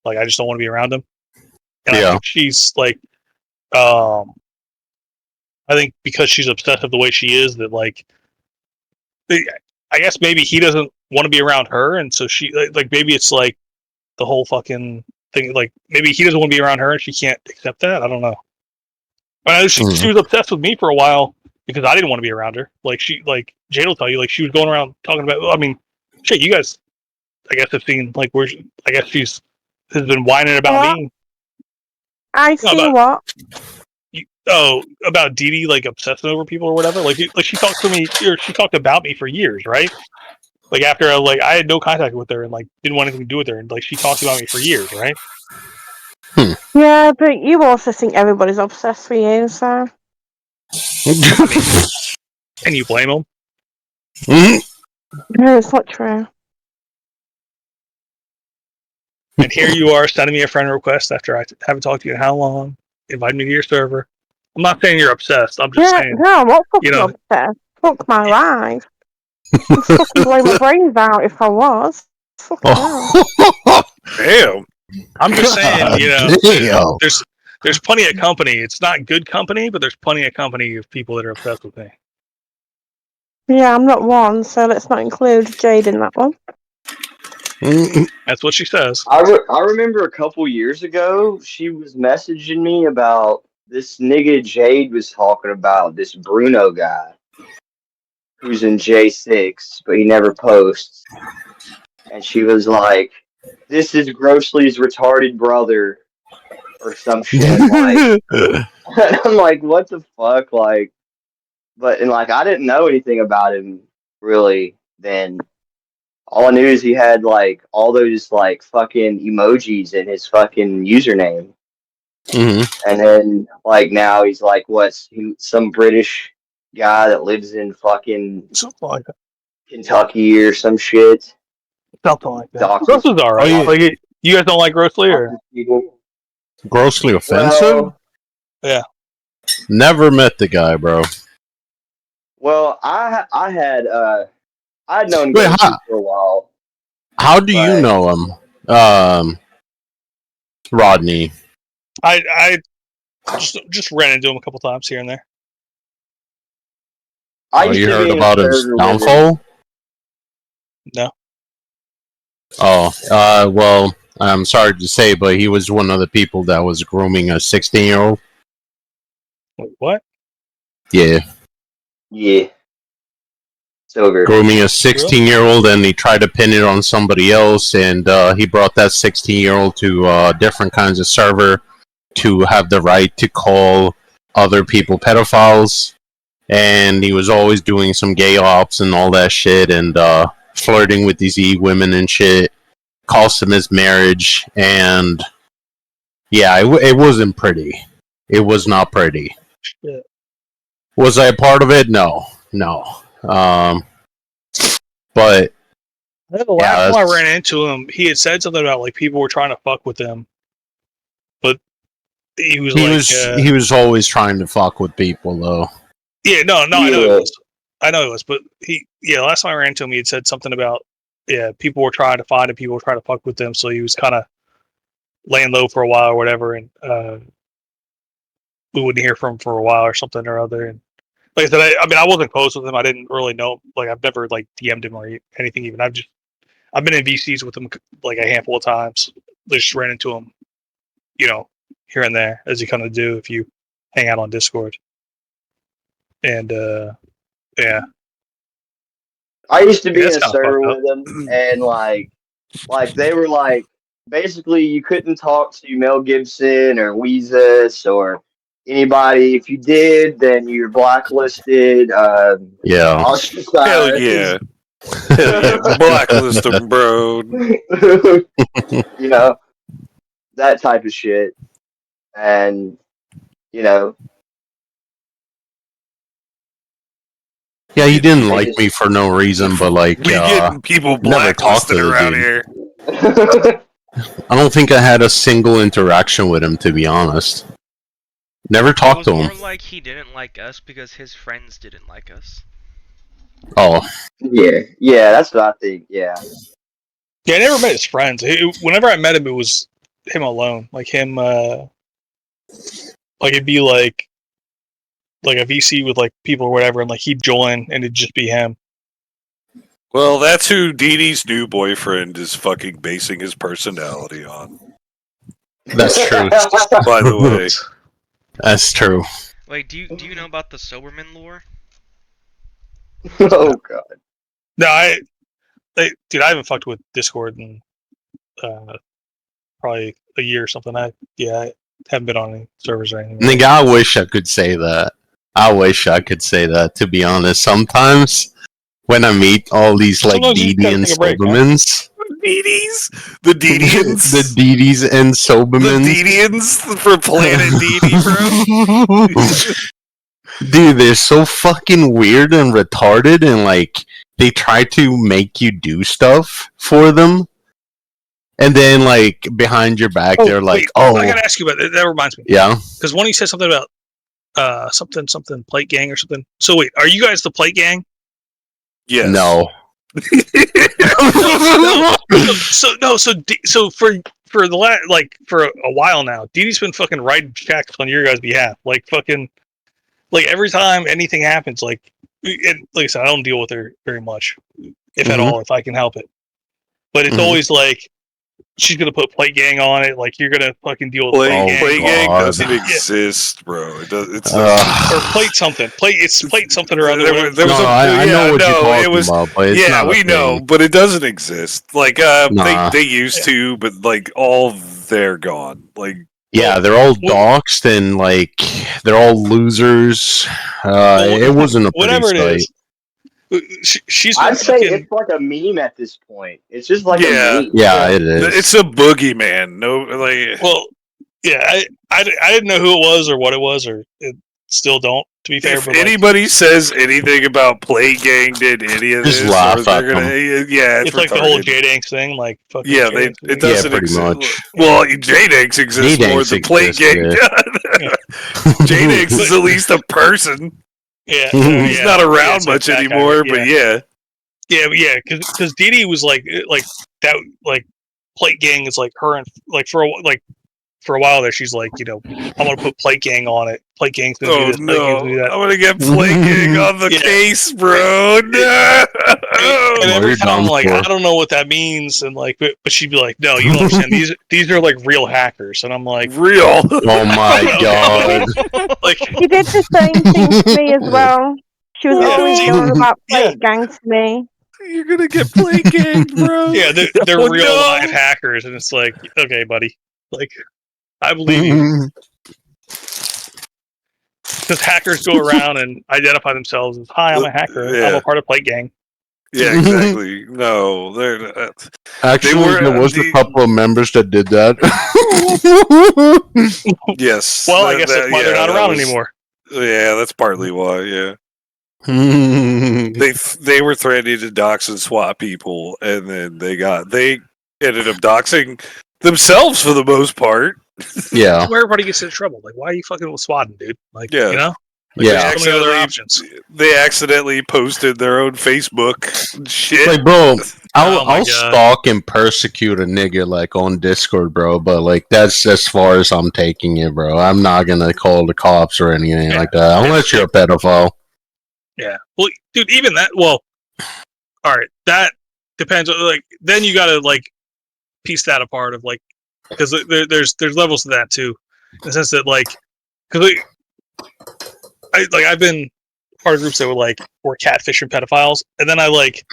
Like, I just don't want to be around him. And I think she's like, I think because she's obsessive the way she is, that like, I guess maybe he doesn't want to be around her, and so she like maybe it's like the whole fucking thing. Like maybe he doesn't want to be around her, and she can't accept that. I don't know. But I know she was obsessed with me for a while because I didn't want to be around her. Like Jade will tell you, like she was going around talking about. I mean, shit, you guys I guess I've seen like where I guess she's has been whining about me. I see what? About Didi like obsessing over people or whatever. Like she talked to me or she talked about me for years, right? Like after I had no contact with her and like didn't want anything to do with her, and like she talked about me for years, right? Yeah, but you also think everybody's obsessed with you, so. Can you blame them? No, it's not true. And here you are sending me a friend request after I haven't talked to you in how long? Invite me to your server. I'm not saying you're obsessed. I'm just saying. No, I'm not fucking obsessed. Fuck my life. I'd fucking blow my brains out if I was. Fucking hell. Damn. I'm just saying, there's plenty of company. It's not good company, but there's plenty of company of people that are obsessed with me. Yeah, I'm not one, so let's not include Jade in that one. That's what she says. I remember a couple years ago, she was messaging me about this nigga Jade was talking about, this Bruno guy who's in J6, but he never posts. And she was like, this is Grossly's retarded brother or some shit. Like, I'm like, what the fuck? Like, I didn't know anything about him really then. All I knew is he had like all those like fucking emojis in his fucking username. And then like now he's like some British guy that lives in fucking Kentucky or some shit. Something like that. Gross is alright. Like you guys don't like Grossly or Grossly offensive? Well, yeah. Never met the guy, bro. Well, I'd known Grossly for a while. How do you know him, Rodney? I just ran into him a couple times here and there. You heard about his downfall? No. Oh, well, I'm sorry to say, but he was one of the people that was grooming a 16-year-old. Wait, what? Yeah. Yeah. Silver. Grooming a 16-year-old, and he tried to pin it on somebody else, and he brought that 16-year-old to different kinds of server to have the right to call other people pedophiles, and he was always doing some gay ops and all that shit, and flirting with these women and shit. Cost him his marriage, and yeah, it wasn't pretty. It was not pretty. Yeah. Was I a part of it? No. But the last time I ran into him, he had said something about like people were trying to fuck with him, but he was always trying to fuck with people though. Yeah, no, I know it was. I know it was, but last time I ran into him, he had said something about people were trying to find him, people were trying to fuck with him, so he was kind of laying low for a while or whatever, and we wouldn't hear from him for a while or something or other. And like I said, I wasn't close with him. I didn't really know. Like I've never like DM'd him or anything. Even I've been in VCs with him like a handful of times. Just ran into him, here and there, as you kind of do if you hang out on Discord. And yeah. I used to be in a server with them, and like they were like, basically you couldn't talk to Mel Gibson or Weezus or anybody. If you did, then you're blacklisted. Yeah. Hell yeah. Blacklist them, bro. That type of shit. And, yeah, he didn't like me for no reason, but like, we getting people blacklisted around here. I don't think I had a single interaction with him, to be honest. Never talked to him. More like he didn't like us because his friends didn't like us. Oh. Yeah, that's what I think. Yeah. Yeah, I never met his friends. Whenever I met him, it was him alone. Like him, like it'd be like a VC with like people or whatever, and like he'd join, and it'd just be him. Well, that's who Didi's new boyfriend is fucking basing his personality on. That's true. By the way, that's true. Wait, do you know about the Soberman lore? Oh god. No, dude, I haven't fucked with Discord in probably a year or something. I haven't been on any servers or anything. Nigga, I wish I could say that. I wish I could say that, to be honest. Sometimes when I meet all these like Sometimes you just Didi gotta and take a break, man. Sobermans, The Didians. the Didis and The Sobermans, Didians for Planet Didi, bro. dude, they're so fucking weird and retarded, and like they try to make you do stuff for them, and then like behind your back, they're like, wait, "Oh, I gotta ask you about that. That reminds me. yeah." Because one, you said something about something plate gang or something. So wait, are you guys the plate gang? Yes. No. So for for a while now, Didi's been fucking writing checks on your guys' behalf. Like fucking, like every time anything happens, like I said, I don't deal with her very much, if at all, if I can help it. But it's always like she's gonna put plate gang on it. Like you're gonna fucking deal with Play gang God. doesn't exist, bro. It does. It's or plate something. It's plate something or other. I know what you're talking about, but it's not we a know, thing. but it doesn't exist. Like Nah. they used to, but like all they're gone. Like Yeah, they're all doxed and like they're all losers. It wasn't a pretty whatever it sight. is. She's. I'd say fucking, it's like a meme at this point. It's just like a meme. Yeah, it is. it's a boogeyman. No, like well, yeah, I didn't know who it was or what it was, or it still don't. To be fair, if but anybody says anything about Play Gang did any of Just this, laugh or they're at gonna, it's like the whole retarded. J-Danks thing, like fucking. Yeah, J-Danks it thing. doesn't pretty exist. much. Well, J-Danks exists more J-Danks than Play exists, Gang yeah. does. J-Danks is at least a person. Yeah, He's not around much anymore, but yeah. because Didi was like that, like plate gang is like her, and like for a while there, she's like, I'm gonna put plate gang on it. Plate gang's gonna do this. Plate gang's gonna do that. I'm gonna get Play Gang on the case, bro. No. And every you're time I'm done like, for. I don't know what that means, and like, but she'd be like, no, you don't understand. These are like real hackers, and I'm like, Real. Oh my god. like, She did the same thing to me as well. She was always going about plate gang to me. You're gonna get Play Gang, bro. yeah, they're Oh, real no. live hackers, and it's like, okay, buddy, like, I believe you. Because hackers go around and identify themselves as, hi, I'm a hacker. I'm a part of plate gang. Yeah, exactly. No, they're Actually, there was a couple of members that did that. yes. Well, I guess that's why they're not around anymore. Yeah, that's partly why. Yeah, they were threatening to dox and swat people, and then they ended up doxing themselves for the most part. Yeah. That's where everybody gets into trouble. Like, why are you fucking with swatting, dude? Like, Yeah. Like, Yeah. there's so many other options. They accidentally posted their own Facebook shit. Like, bro, Oh my I'll God. stalk and persecute a nigga like on Discord, bro. But like, that's as far as I'm taking it, bro. I'm not gonna call the cops or anything like that, unless you're a pedophile. Yeah. Well, dude, even that. Well, all right. That depends. Like, then you gotta like piece that apart of like, because there's levels to that too, in the sense that like, because I've been part of groups that were catfishing pedophiles, and then I like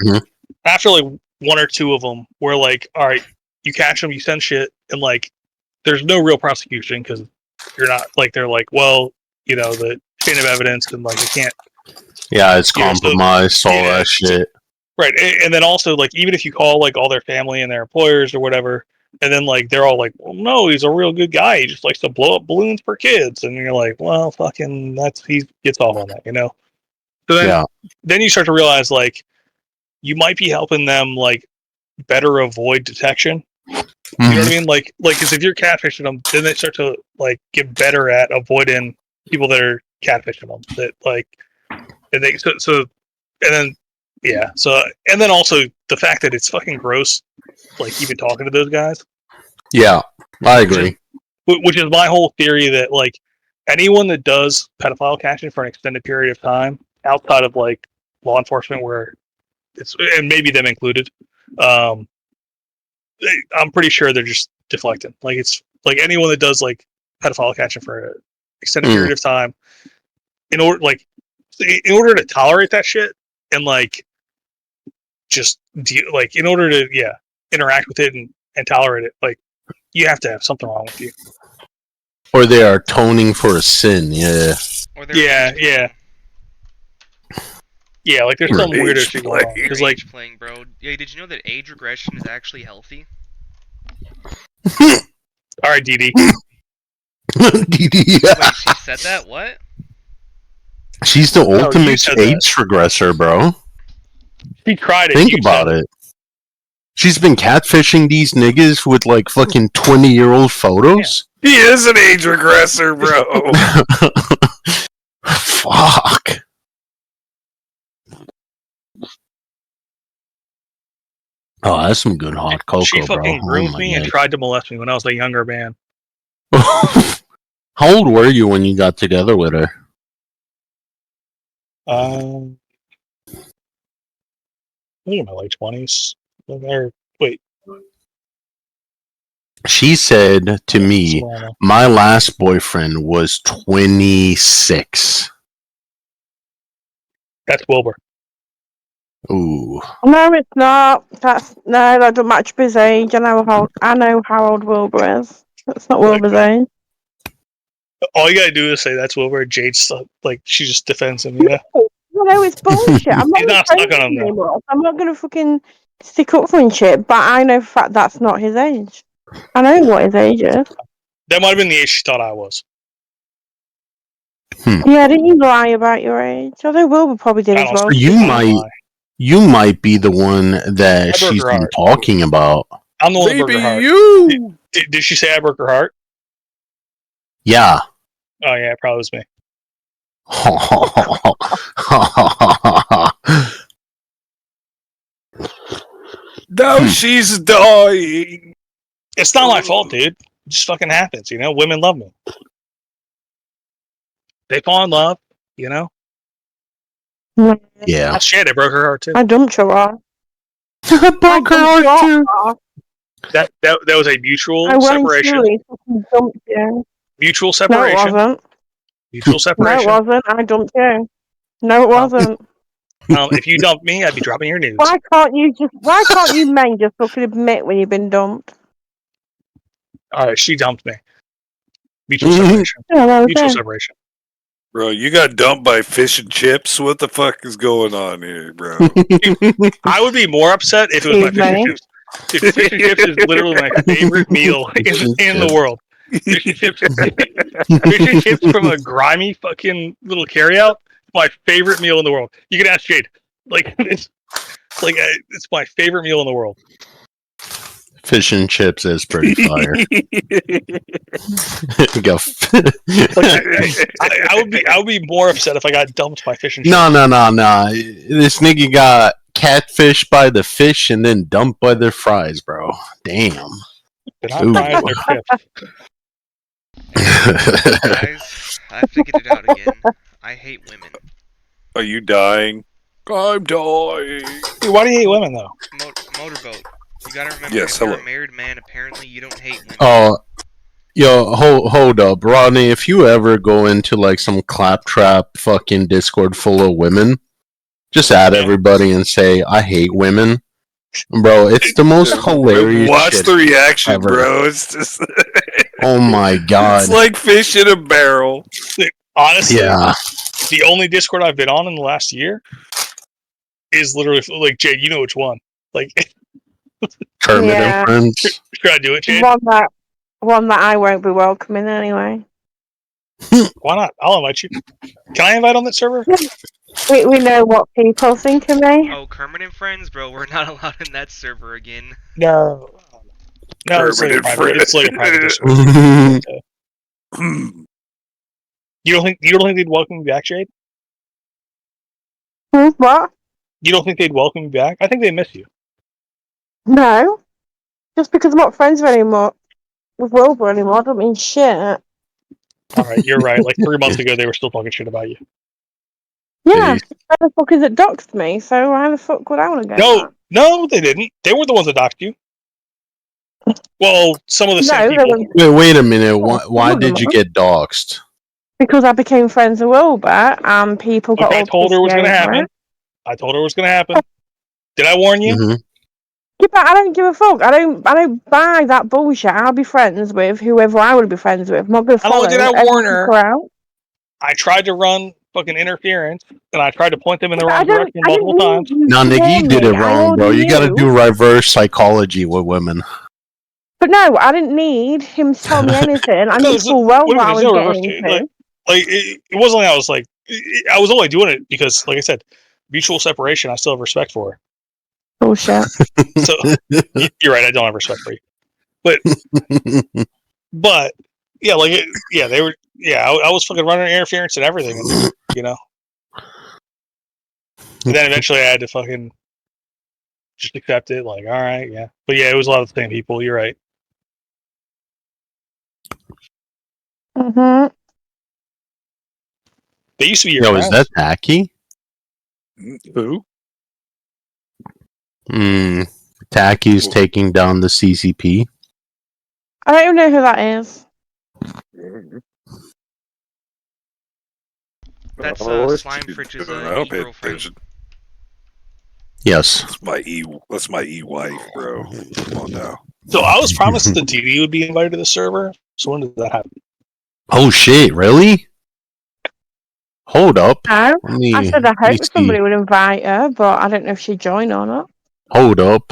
after like one or two of them, where like, all right, you catch them, you send shit, and like, there's no real prosecution because you're not like, they're like, well, the chain of evidence, and like, they can't. Yeah, it's compromised, all that shit. Right, and then also like, even if you call like all their family and their employers or whatever, and then like they're all like, well, no, he's a real good guy. He just likes to blow up balloons for kids, and you're like, well, fucking, he gets off on that, So then you start to realize like, you might be helping them like better avoid detection. You know what I mean? Like, because if you're catfishing them, then they start to like get better at avoiding people that are catfishing them. That like, and they so and then. Yeah. So, and then also the fact that it's fucking gross, like even talking to those guys. Yeah, I agree. Which is my whole theory that like anyone that does pedophile catching for an extended period of time outside of like law enforcement, where it's, and maybe them included, I'm pretty sure they're just deflecting. Like, it's like anyone that does like pedophile catching for an extended period of time, in order to tolerate that shit and like just like in order to interact with it and tolerate it, like you have to have something wrong with you. Or they are atoning for a sin. Yeah. Or they're Like there's some weirdo shit going on. Because like playing, bro. Yeah, did you know that age regression is actually healthy? All right, Didi. Didi. Yeah. Wait, she said that? What? She's the ultimate age that. regressor, bro. She cried it. Think about it. She's been catfishing these niggas with like fucking 20-year-old photos. Yeah. He is an age regressor, bro. Fuck. Oh, that's some good hot cocoa, She fucking bro. groomed me and tried to molest me when I was a younger man. How old were you when you got together with her? I think in my late 20s. Wait. She said to me, my last boyfriend was 26. That's Wilbur. Ooh. No, it's not. That doesn't match his age. I know how old Wilbur is. That's not Wilbur's age. All you gotta do is say that's Wilbur. Jade's like she just defends him. Yeah. No, it's bullshit. I'm not stuck on him though. I'm not gonna fucking stick up for him shit. But I know for fact that's not his age. I know what his age is. That might have been the age she thought I was. Yeah, didn't you lie about your age? Although Wilbur probably did as well. You might be the one that she's been talking about. I'm the one that broke her heart. You. Did she say I broke her heart? Yeah. Oh yeah, it probably was me. Now she's dying. It's not my fault, dude. It just fucking happens, you know? Women love me. They fall in love, you know? Yeah. Oh, shit, I broke her heart too. I dumped her off. I broke her heart too. That was a mutual I separation. Dumped you. Mutual separation. No, it wasn't. Mutual separation. No, it wasn't. I dumped you. No, it wasn't. If you dumped me, I'd be dropping your nudes. Why can't you men just fucking admit when you've been dumped? Alright, she dumped me. Mutual separation. Yeah, Mutual separation. Bro, you got dumped by fish and chips? What the fuck is going on here, bro? I would be more upset if it was my fish and chips. Dude, fish and chips is literally my favorite meal in the world. Fish and chips from a grimy fucking little carryout. My favorite meal in the world. You can ask Jade. It's my favorite meal in the world. Fish and chips is pretty fire. Go. I would be more upset if I got dumped by fish and chips. No. This nigga got catfished by the fish and then dumped by their fries, bro. Damn. Guys, I figured it out again. I hate women. Are you dying? I'm dying. Dude, why do you hate women though? Motorboat. You gotta remember, yes, if you're a married man, apparently you don't hate women. Oh, yo, hold up, Rodney. If you ever go into like some claptrap fucking Discord full of women, just add everybody and say I hate women, bro. It's the most hilarious. Watch shit the reaction, ever. bro. It's just. Oh my god. It's like fish in a barrel. Honestly, yeah. The only Discord I've been on in the last year is literally like Jade. You know which one? Like. Kermit and Friends. Should I do it, Jade? One that I won't be welcoming anyway. Why not? I'll invite you. Can I invite on that server? We know what people think of me. Oh, Kermit and Friends, bro. We're not allowed in that server again. No, it's like a private Discord. You don't think they'd welcome me back, Jade? What? You don't think they'd welcome me back? I think they miss you. No. Just because I'm not friends with Wilbur anymore, don't mean shit. Alright, you're right. Like 3 months ago, they were still talking shit about you. Yeah. How the fuck is it doxed me? So how the fuck would I want to go? No, they didn't. They were the ones that doxed you. Well, some of the same people. Wait a minute. Why did you get doxed? Because I became friends with Wilbur, and people got I told her it was going to happen. Did I warn you? Mm-hmm. Yeah, but I don't give a fuck. I don't buy that bullshit. I'll be friends with whoever I want to be friends with. I'm not going to Not follow only did I every warn her, fucker out. I tried to run fucking interference, and I tried to point them in the But wrong direction I multiple didn't times. need you No, to nigga, you warn did it me. I wrong, bro. already You gotta do knew. reverse psychology with women. But no, I didn't need him to tell me anything. I knew full well what I There's was no reverse. getting into. It wasn't like I was like, I was only doing it because, like I said, mutual separation. I still have respect for her. Bullshit. So you're right. I don't have respect for you, but yeah, they were. Yeah, I was fucking running interference and everything, and you know. And then eventually, I had to fucking just accept it. Like, all right, yeah. But yeah, it was a lot of the same people. You're right. Mm-hmm. They used to be your Yo, friends. is that tacky? Who? Tacky's taking down the CCP. I don't even know who that is. That's what Slime you Fridge's doing? I don't pay girlfriend. attention. Yes. That's my e-wife, bro. Come on now. So I was promised that Didi would be invited to the server. So when did that happen? Oh shit! Really? Hold up. No, Let I said I me hope see. somebody would invite her, but I don't know if she'd join or not. Hold up.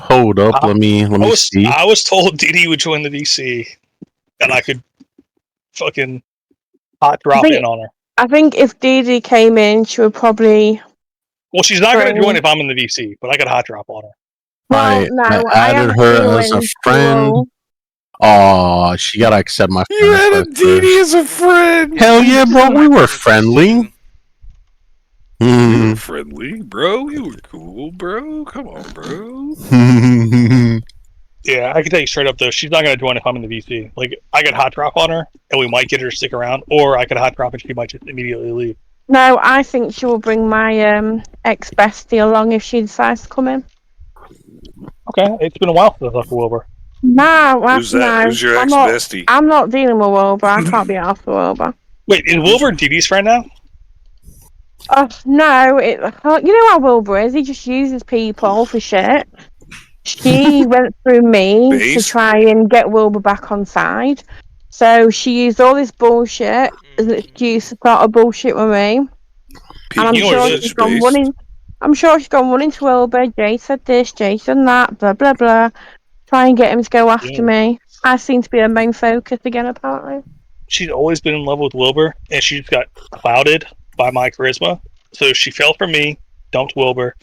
Let me see. I was told Didi would join the VC, and I could fucking hot drop in on her. I think if Didi came in, she would probably. Well, she's not going to bring- join if I'm in the VC, but I could hot drop on her. Well, no, I have added a her as a feeling she friend. will- Oh, she gotta accept my friend You had a request Didi first. as a friend. Hell yeah, bro. We were friendly. You Hmm. were friendly, bro. You were cool, bro. Come on, bro. Yeah, I can tell you straight up though, she's not going to join if I'm in the VC. Like, I could hot drop on her, and we might get her to stick around, or I could hot drop and she might just immediately leave. No, I think she will bring my ex bestie along if she decides to come in. Okay, it's been a while since I talked to Wilbur. No, Who's that? no, Who's your I'm ex-bestie? I'm not dealing with Wilbur. I can't be after Wilbur. Wait, is Wilbur Didi's friend now? No, you know how Wilbur is. He just uses people for shit. She went through me to try and get Wilbur back on side. So she used all this bullshit as an excuse to start a bullshit with me. And I'm sure she's gone running. I'm sure she's gone running to Wilbur. Jay said this, Jay said that, blah blah blah. Try and get him to go after me. I seem to be her main focus again, apparently. She's always been in love with Wilbur, and she just got clouded by my charisma. So she fell for me, dumped Wilbur,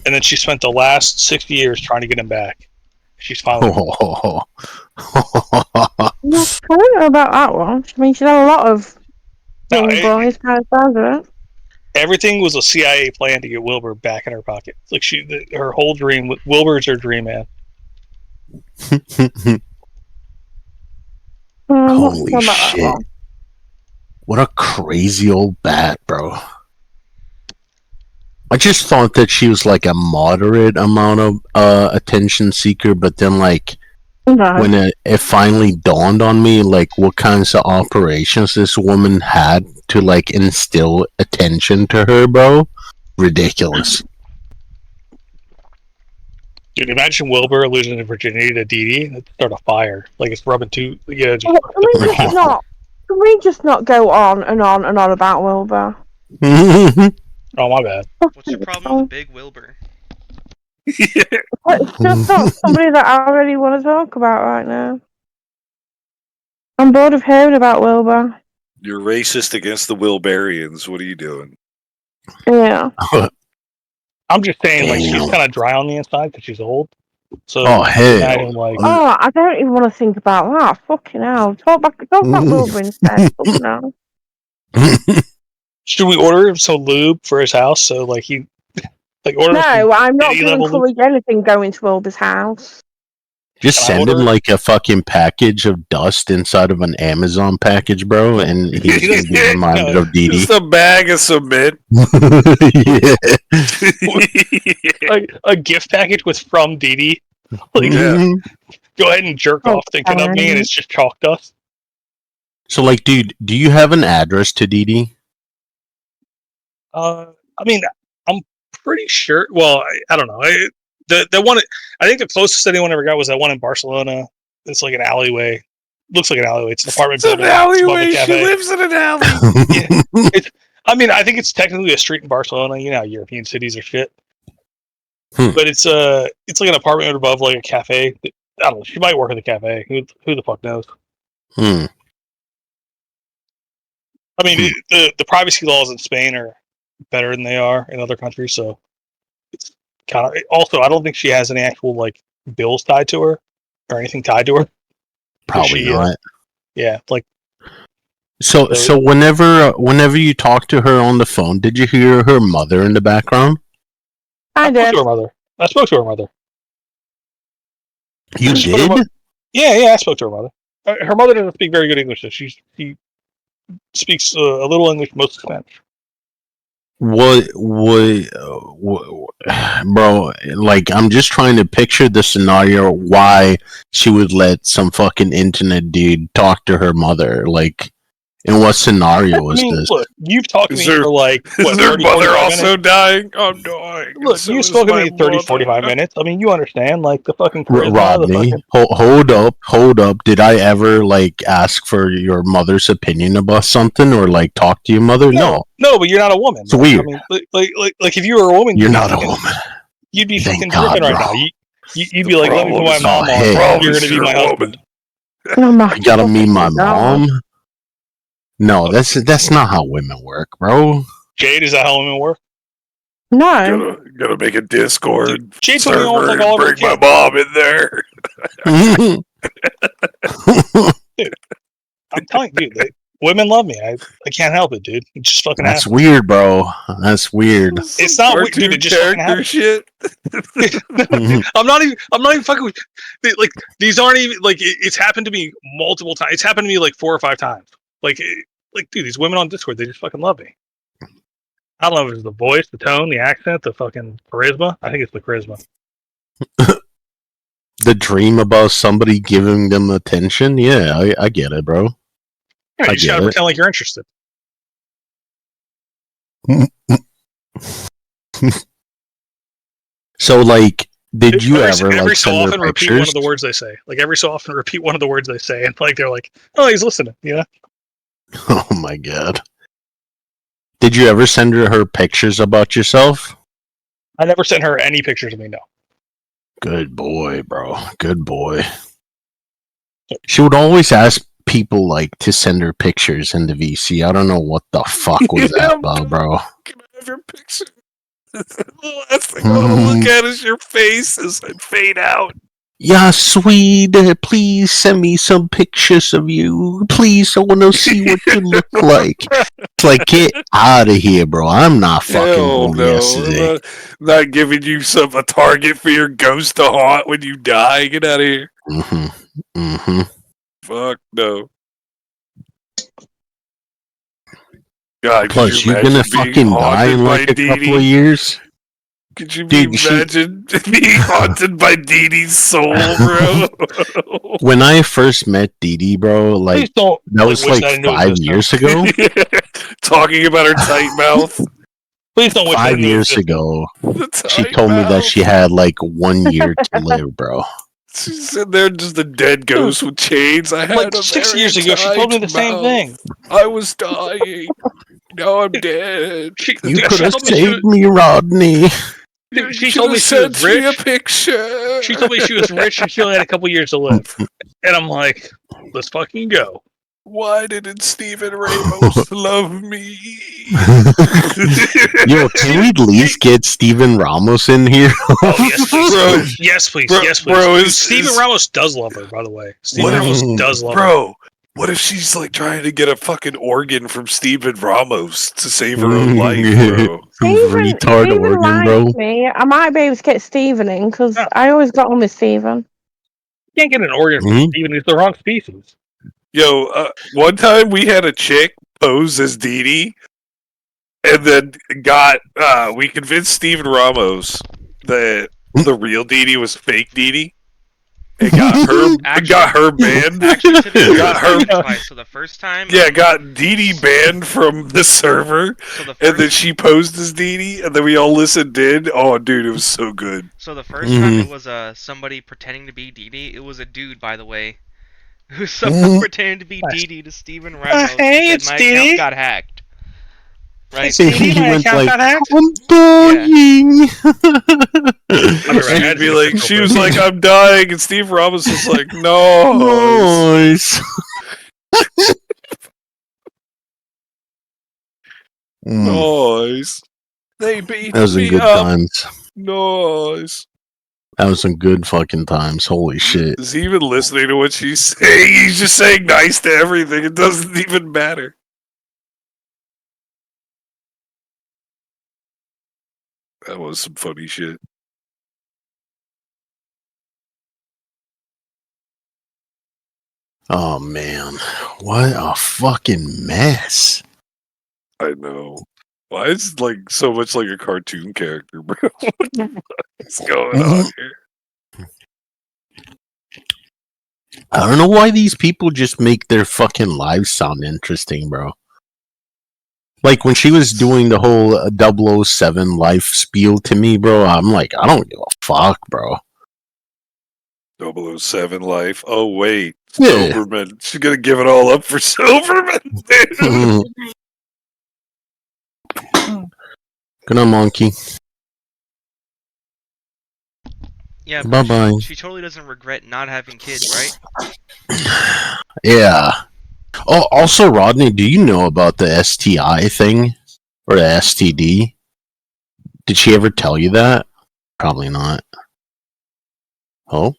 and then she spent the last 60 years trying to get him back. She's finally. I don't know about that one. I mean, she's had a lot of young boys kind of sounds of it. Everything was a CIA plan to get Wilbur back in her pocket. Like her whole dream. Wilbur's her dream man. Holy shit. What a crazy old bat, bro. I just thought that she was like a moderate amount of attention seeker, but then like when it finally dawned on me like what kinds of operations this woman had to like instill attention to her, bro. Ridiculous. Dude, imagine Wilbur losing to virginity to Didi. That'd start a fire. Like it's rubbing two. Yeah. Can we just not go on and on and on about Wilbur? Oh, my bad. What's your problem with Big Wilbur? It's just not somebody that I really want to talk about right now. I'm bored of hearing about Wilbur. You're racist against the Wilburians. What are you doing? Yeah. I'm just saying, like, she's kind of dry on the inside because she's old. So, hell. like, I don't even want to think about that. Fucking hell. Talk about Wilbur instead. Fucking hell. Should we order him some lube for his house? So, like, he, like, order. No, I'm not going to encourage anything going to Wilbur's house. Just send him like a fucking package of dust inside of an Amazon package, bro, and he's gonna be reminded of Didi. Just a bag of cement. Yeah. a gift package with from Didi. Like, go ahead and jerk off thinking of me, and it's just chalk dust. So, like, dude, do you have an address to Didi? I mean, I'm pretty sure. Well, I don't know. The one, I think the closest anyone ever got was that one in Barcelona. It's like an alleyway. Looks like an alleyway. It's an apartment building. It's an alleyway. She lives in an alley. Yeah. I mean, I think it's technically a street in Barcelona. You know how European cities are shit. But it's like an apartment above like a cafe. I don't know. She might work at the cafe. Who the fuck knows? I mean, the privacy laws in Spain are better than they are in other countries. So it's kind of. Also, I don't think she has any actual like bills tied to her or anything tied to her. Probably not. Yeah, like. So whenever you talk to her on the phone, did you hear her mother in the background? I did. I spoke to her mother. You did? Yeah, I spoke to her mother. Her mother doesn't speak very good English, so she speaks a little English, most Spanish. What, bro? Like, I'm just trying to picture the scenario why she would let some fucking internet dude talk to her mother. Like, in what scenario was this? Look, you've talked to me for like, what, is her mother also dying? I'm dying. Look, so you spoke to me 30, 45 minutes. I mean, you understand, like, the fucking charisma, Rodney, hold up. Did I ever, like, ask for your mother's opinion about something or, like, talk to your mother? No, but you're not a woman. It's weird. I mean, like if you were a woman, you're not a woman. You'd be Thank fucking God, dripping right bro. now. You'd be like, let me put my mom on. You're going to be my husband. You gotta meet my mom? No, that's not how women work, bro. Jade, is that how women work? No. Gotta make a Discord Jade server told me and all bring my mom in there. Dude, I'm telling you, dude, women love me. I can't help it, dude. It just fucking That's happens. weird, bro. That's weird. It's not weird, dude. It just fucking happens. Shit. I'm not even fucking with. Like, these aren't even like. It's happened to me multiple times. It's happened to me like 4 or 5 times. Like, dude, these women on Discord, they just fucking love me. I don't know if it's the voice, the tone, the accent, the fucking charisma. I think it's the charisma. The dream about somebody giving them attention? Yeah, I get it, bro. Yeah, you just gotta pretend like you're interested. So, like, did you ever every like so send her often repeat pictures? one of the words they say? Like, every so often repeat one of the words they say, and like they're like, "Oh, he's listening," you know? Oh my god! Did you ever send her pictures about yourself? I never sent her any pictures of me. No. Good boy, bro. Good boy. She would always ask people like to send her pictures in the VC. I don't know what the fuck was that about, bro. Can I have your picture? The last thing I want to look at is your face as I fade out. Yeah, sweet. Please send me some pictures of you. Please, I want to see what you look like. It's like, get out of here, bro. I'm not fucking home yesterday. I'm not giving you a target for your ghost to haunt when you die. Get out of here. Fuck no. God, plus, you're gonna fucking die in like a couple of years. Could you imagine being haunted by Didi's soul, bro? When I first met Didi, bro, like that was like 5 years ago. Talking about her tight mouth. Please don't. 5 years ago, she told me that she had like 1 year to live, bro. She's sitting there just a dead ghost with chains. I had like 6 years ago. She told me the same thing. I was dying. Now I'm dead. You could have saved me, Rodney. Dude, she told me she was rich. A picture. She told me she was rich and she only had a couple years to live. And I'm like, let's fucking go. Why didn't Steven Ramos love me? Yo, can we at least get Steven Ramos in here? Oh, yes, please. Bro. Yes, please. Bro, yes, please. Bro, Steven Ramos does love her, by the way. Steven Ramos does love her. Bro, what if she's like trying to get a fucking organ from Steven Ramos to save her own life, bro? Retard organ, bro. Me. I might be able to get Steven in because I always got on with Steven. You can't get an organ from Steven. It's the wrong species. Yo, one time we had a chick pose as Didi, and then we convinced Steven Ramos that the real Didi was fake Didi. It got her banned. Actually, to be fair, Got her- twice. So the first time, got Didi banned from the server, so the and then first, she posed as Didi, and then we all listened in. Oh, dude, it was so good. so the first time it was somebody pretending to be Didi. It was a dude, by the way, who somehow pretended to be Didi to Steven Ramos. Hey, Said it's my Didi. account got hacked. Right? So he my went account like, got hacked? I'm dying. And she'd be like, she was like, I'm dying, and Steve Ramos was like, no. Nice. Nice. They beat That was some me good up. times. Nice. That was some good fucking times. Holy shit. Is he even listening to what she's saying? He's just saying nice to everything. It doesn't even matter. That was some funny shit. Oh man. What a fucking mess. I know. Why is it like so much like a cartoon character, bro? What the fuck is going on here? I don't know why these people just make their fucking lives sound interesting, bro. Like when she was doing the whole 007 life spiel to me, bro, I'm like, I don't give a fuck, bro. 007 life. Oh wait, Yeah. Silverman. She's gonna give it all up for Silverman, dude. Good on, monkey. Yeah, but Bye-bye. she totally doesn't regret not having kids, right? Yeah. Oh, also, Rodney, do you know about the STI thing? Or the STD? Did she ever tell you that? Probably not. Oh?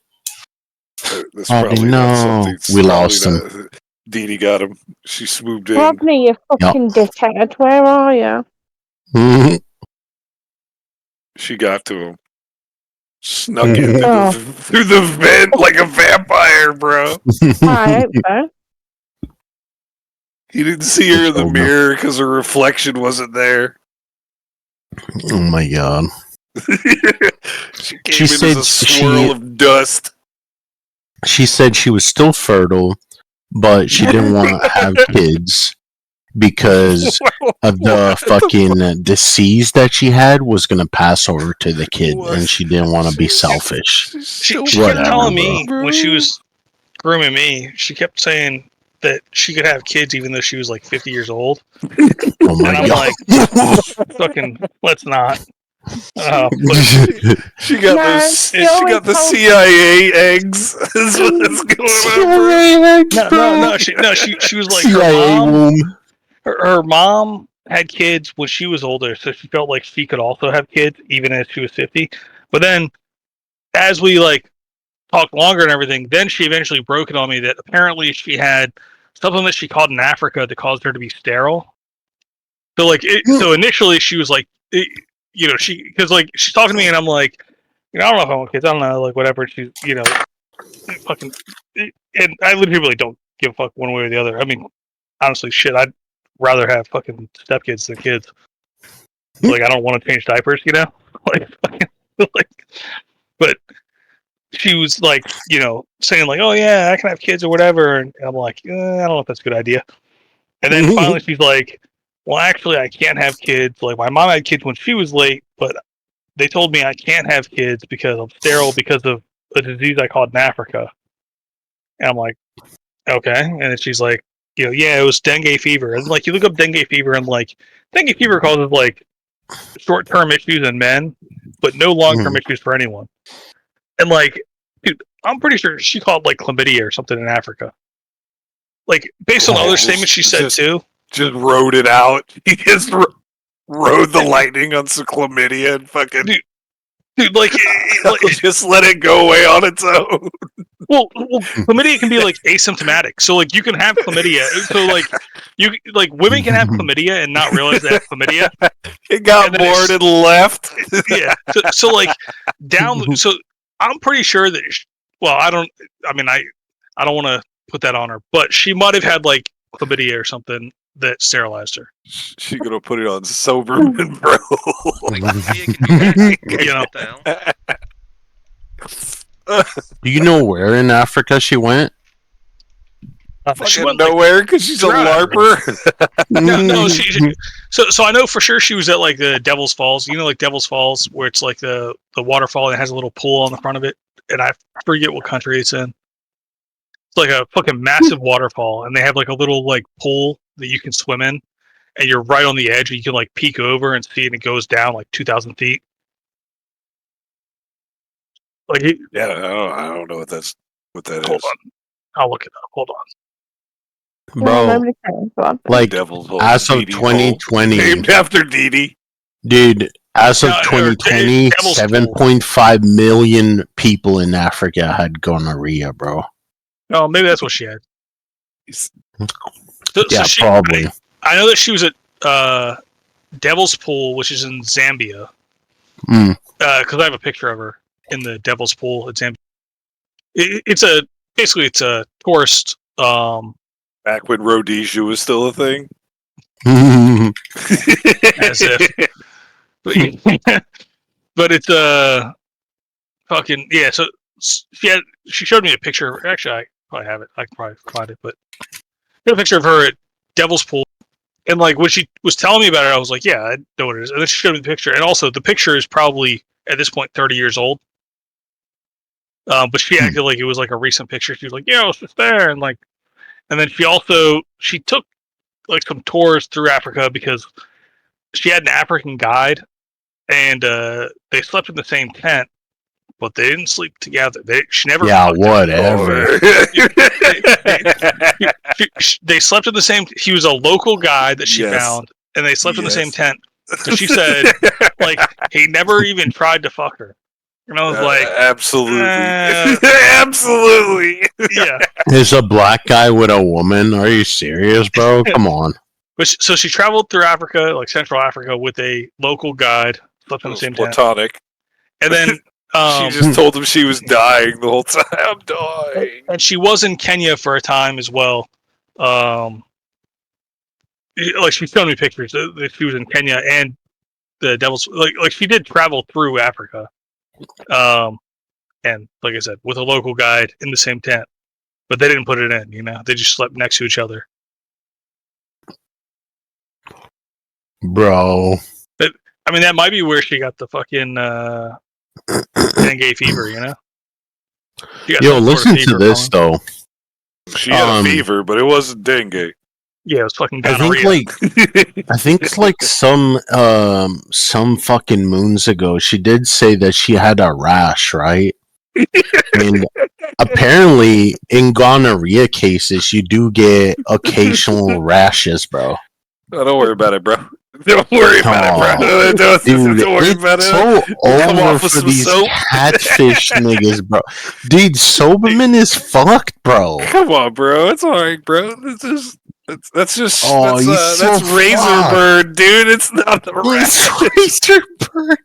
That's Oh, probably no. not something. it's We probably lost him. not- Didi got him. She swooped in. Rodney, you fucking dickhead. Where are you? Mhm. She got to him. Snuck in through, Oh. through the vent like a vampire, bro. I hope so. He didn't see her in the Oh, no. mirror because her reflection wasn't there. Oh my god. She came She in said as a swirl of dust. She said she was still fertile, but she didn't want to have kids because of the fucking disease that she had was going to pass over to the kid, and she didn't want to be selfish. She Whatever, kept telling me bro. when she was grooming me, she kept saying that she could have kids even though she was like 50 years old. Oh my And I'm god. like, fucking, let's not. But She got No, this. she She always got the told- CIA eggs. Is what's going on, bro. she was like, CIA womb. her mom had kids when she was older, so she felt like she could also have kids even as she was 50. But then, as we like talked longer and everything, then she eventually broke it on me that apparently she had something that she caught in Africa that caused her to be sterile. So like, so initially she was like, because like she's talking to me and I'm like, I don't know if I want kids. I don't know, like whatever. She's, fucking, and I literally don't give a fuck one way or the other. I mean, honestly, shit, I'd rather have fucking stepkids than kids. Like, I don't want to change diapers, like, but she was like, saying like, oh yeah, I can have kids or whatever, and I'm like, I don't know if that's a good idea. And then finally she's like, well, actually, I can't have kids. Like, my mom had kids when she was late, but they told me I can't have kids because I'm sterile because of a disease I caught in Africa. And I'm like, okay. And then she's like, yeah, it was dengue fever. And like, you look up dengue fever, and like, dengue fever causes like short-term issues in men, but no long-term issues for anyone. And like, dude, I'm pretty sure she caught like chlamydia or something in Africa. Like, based on other statements she said too. Just rode it out. He just rode the lightning on some chlamydia and fucking. Dude, like just let it go away on its own. Well, chlamydia can be like asymptomatic, so like you can have chlamydia. So like women can have chlamydia and not realize they have chlamydia. It got bored and left. Yeah. So like down. So I'm pretty sure that. I don't want to put that on her, but she might have had like chlamydia or something that sterilized her. She gonna put it on Soberman, bro. Like, chlamydia can do that. What the hell? Do you know where in Africa she went? She Fucking went like, nowhere because she's a Right. larper. no. So I know for sure she was at like the Devil's Falls. You know, like Devil's Falls, where it's like the waterfall and it has a little pool on the front of it. And I forget what country it's in. It's like a fucking massive waterfall, and they have like a little like pool that you can swim in, and you're right on the edge. And you can like peek over and see, and it goes down like 2,000 feet. Like, Yeah, I don't know what that hold is. on, I'll look it up. Hold on. Bro, like, Devil's Hole, as of Didi Hole. 2020, Named after Didi. dude, as of No, or 2020, Devil's 7.5 million people in Africa had gonorrhea, bro. Oh, maybe that's what she had. So Yeah, she, probably. I know that she was at Devil's Pool, which is in Zambia. Mm. Because I have a picture of her in the Devil's Pool at Zambia. It's a tourist. Back when Rhodesia was still a thing. As if. But it's fucking yeah. So she showed me a picture. Actually, I probably have it. I can probably find it. But a picture of her at Devil's Pool, and like when she was telling me about it, I was like, yeah, I know what it is. And then she showed me the picture, and also the picture is probably at this point 30 years old. But she acted like it was like a recent picture. She was like, yeah, I was just there, and then she took like some tours through Africa because she had an African guide, and they slept in the same tent, but they didn't sleep together. She never. Yeah, whatever. They slept in the same. He was a local guy that she found, and they slept in the same tent. So she said, like, he never even tried to fuck her. And I was like, absolutely, absolutely, yeah. Is a black guy with a woman? Are you serious, bro? Come on. But so she traveled through Africa, like Central Africa, with a local guide. Slept in the same tent. Platonic. And then she just told him she was dying the whole time. I'm dying. And she was in Kenya for a time as well. Like she showed me pictures that she was in Kenya and the Devil's like she did travel through Africa. And like I said, with a local guide in the same tent, but they didn't put it in. You know, they just slept next to each other. Bro. But, I mean, that might be where she got the fucking dengue fever. You know. Yo, listen to this though. She had a fever, but it wasn't dengue. Yeah, it was fucking gonorrhea. I think it's like some fucking moons ago, she did say that she had a rash, right? And apparently, in gonorrhea cases, you do get occasional rashes, bro. Oh, don't worry about it, bro. Don't worry about it, bro. Don't worry about it. So over for these catfish niggas, bro. Dude, Soberman is fucked, bro. Come on, bro. It's alright, bro. That's just that's razor burn, dude. It's not the razor burn.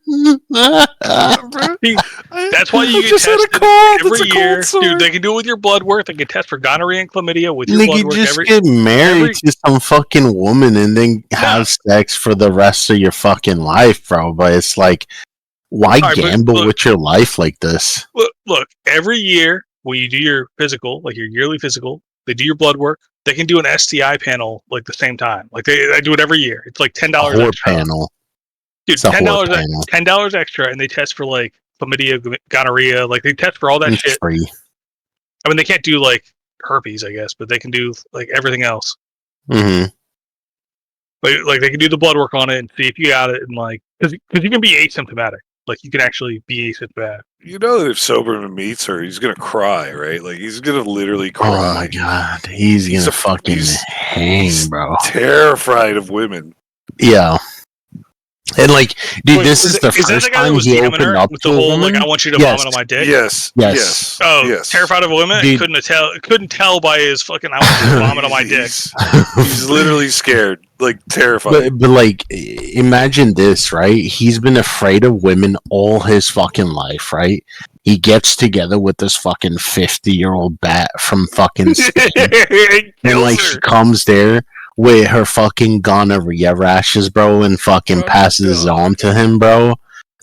That's why you get tested every year, dude. They can do it with your blood work. They can test for gonorrhea and chlamydia with your blood work. Just get married to some fucking woman and then have sex for the rest of your fucking life, bro. But it's like, why gamble with your life like this? Look, every year when you do your physical, like your yearly physical, they do your blood work. They can do an STI panel like the same time. Like they do it every year. It's like $10 extra. Panel. Dude, $10 extra, and they test for like chlamydia, gonorrhea. Like they test for all that shit. Free. I mean, they can't do like herpes, I guess, but they can do like everything else. Mm-hmm. Like they can do the blood work on it and see if you got it, and like because you can be asymptomatic. Like you can actually be asymptomatic. You know that if Soberman meets her, he's gonna cry, right? Like he's gonna literally cry. Oh my god, he's gonna fucking hang, bro. Terrified of women. Yeah. And like, dude, this is the first time he opened up to a woman. Like, I want you to vomit on my dick. Yes. Oh, yes. Terrified of women. Dude. Couldn't tell by his fucking. I want you to vomit on my dick. He's literally scared, like terrified. But like, imagine this, right? He's been afraid of women all his fucking life, right? He gets together with this fucking 50-year-old bat from fucking Spain, and like she comes there with her fucking gonorrhea rashes, bro, and fucking passes on to him, bro.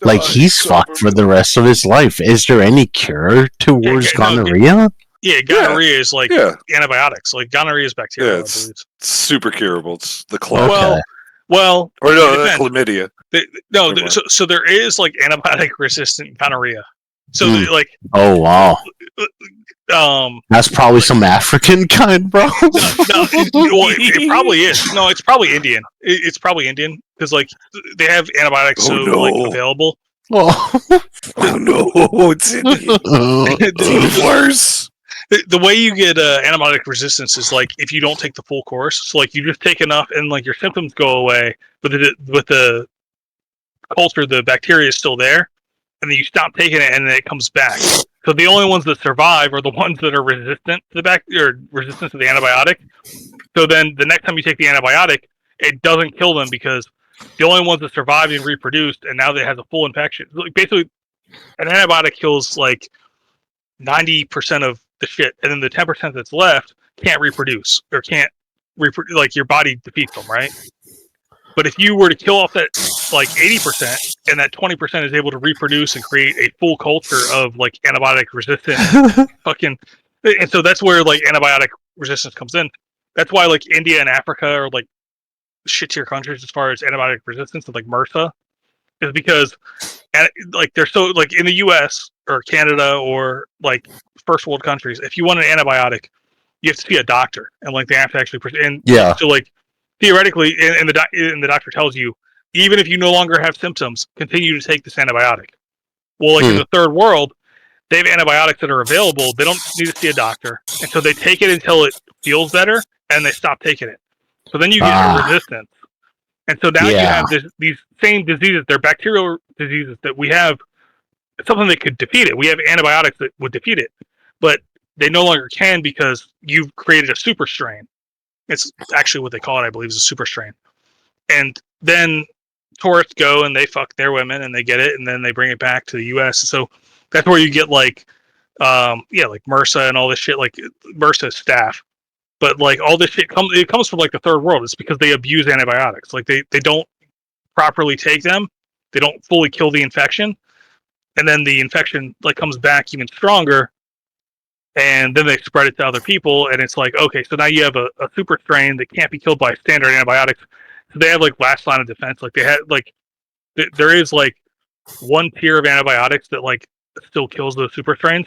Like, he's fucked for the rest of his life. Is there any cure towards gonorrhea? Yeah, gonorrhea is like antibiotics. Like, gonorrhea is bacterial. Yeah, it's super curable. It's the claw. Okay. Well, or no, chlamydia. So there is like antibiotic resistant gonorrhea. So like, oh wow, that's probably some African kind, bro. It probably is. No, it's probably Indian. It's probably Indian because like they have antibiotics like available. Oh no, it's Indian. It's worse. The way you get antibiotic resistance is like if you don't take the full course. So like you just take enough and like your symptoms go away, but with the culture, the bacteria is still there, and then you stop taking it and then it comes back. So the only ones that survive are the ones that are resistant to the bacteria, resistant to the antibiotic. So then the next time you take the antibiotic, it doesn't kill them because the only ones that survived and reproduced, and now they have a full infection. Like basically, an antibiotic kills like 90% of the shit, and then the 10% that's left can't reproduce or can't like your body defeats them, right? But if you were to kill off that like 80% and that 20% is able to reproduce and create a full culture of like antibiotic resistant fucking, and so that's where like antibiotic resistance comes in. That's why like India and Africa are like shit tier countries as far as antibiotic resistance, and like MRSA is because like they're so like in the US or Canada or like first world countries, if you want an antibiotic, you have to see a doctor, and like they have to actually so like theoretically, and the doctor tells you, even if you no longer have symptoms, continue to take this antibiotic. Well, like in the third world, they have antibiotics that are available. They don't need to see a doctor, and so they take it until it feels better, and they stop taking it. So then you get a resistance, and so now you have these same diseases. They're bacterial diseases that we have. Something that could defeat it. We have antibiotics that would defeat it, but they no longer can because you've created a super strain. It's actually what they call it, I believe, is a super strain. And then tourists go and they fuck their women and they get it, and then they bring it back to the U.S. So that's where you get like, like MRSA and all this shit. Like MRSA is staph, but like all this shit comes from like the third world. It's because they abuse antibiotics. Like they don't properly take them. They don't fully kill the infection, and then the infection like comes back even stronger. And then they spread it to other people, and it's like, okay, so now you have a super strain that can't be killed by standard antibiotics. So they have like last line of defense. Like they had like there is like one tier of antibiotics that like still kills those super strains,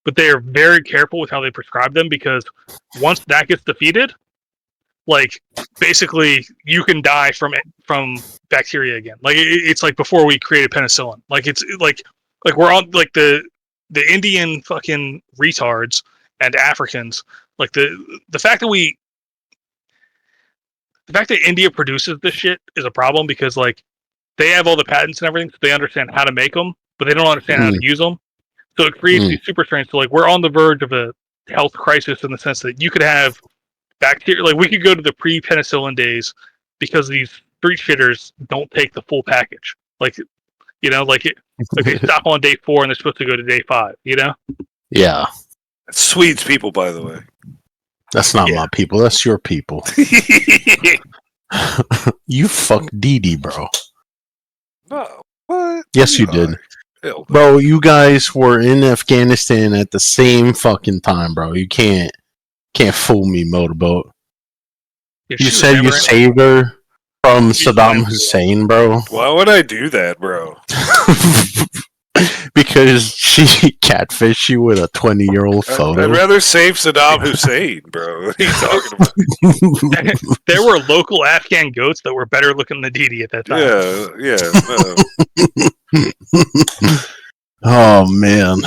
but they are very careful with how they prescribe them because once that gets defeated, like basically you can die from bacteria again. Like it's like before we created penicillin. Like it's like we're on like the Indian fucking retards and Africans, like the fact that India produces this shit is a problem because like they have all the patents and everything, so they understand how to make them, but they don't understand how to use them. So it creates these super strains. So like we're on the verge of a health crisis in the sense that you could have bacteria. Like we could go to the pre-penicillin days because these street shitters don't take the full package. Like like they stop on day 4 and they're supposed to go to day 5. Yeah. That's Swedes people, by the way. That's not my people. That's your people. You fucked Didi, bro. No. What? Yes, you did. Bro, you guys were in Afghanistan at the same fucking time, bro. You can't fool me, Motorboat. You said you saved her from Saddam Hussein, bro. Why would I do that, bro? Because she catfished you with a 20-year-old photo. I'd rather save Saddam Hussein, bro. What are you talking about? There were local Afghan goats that were better looking than Didi at that time. Yeah. Oh, man.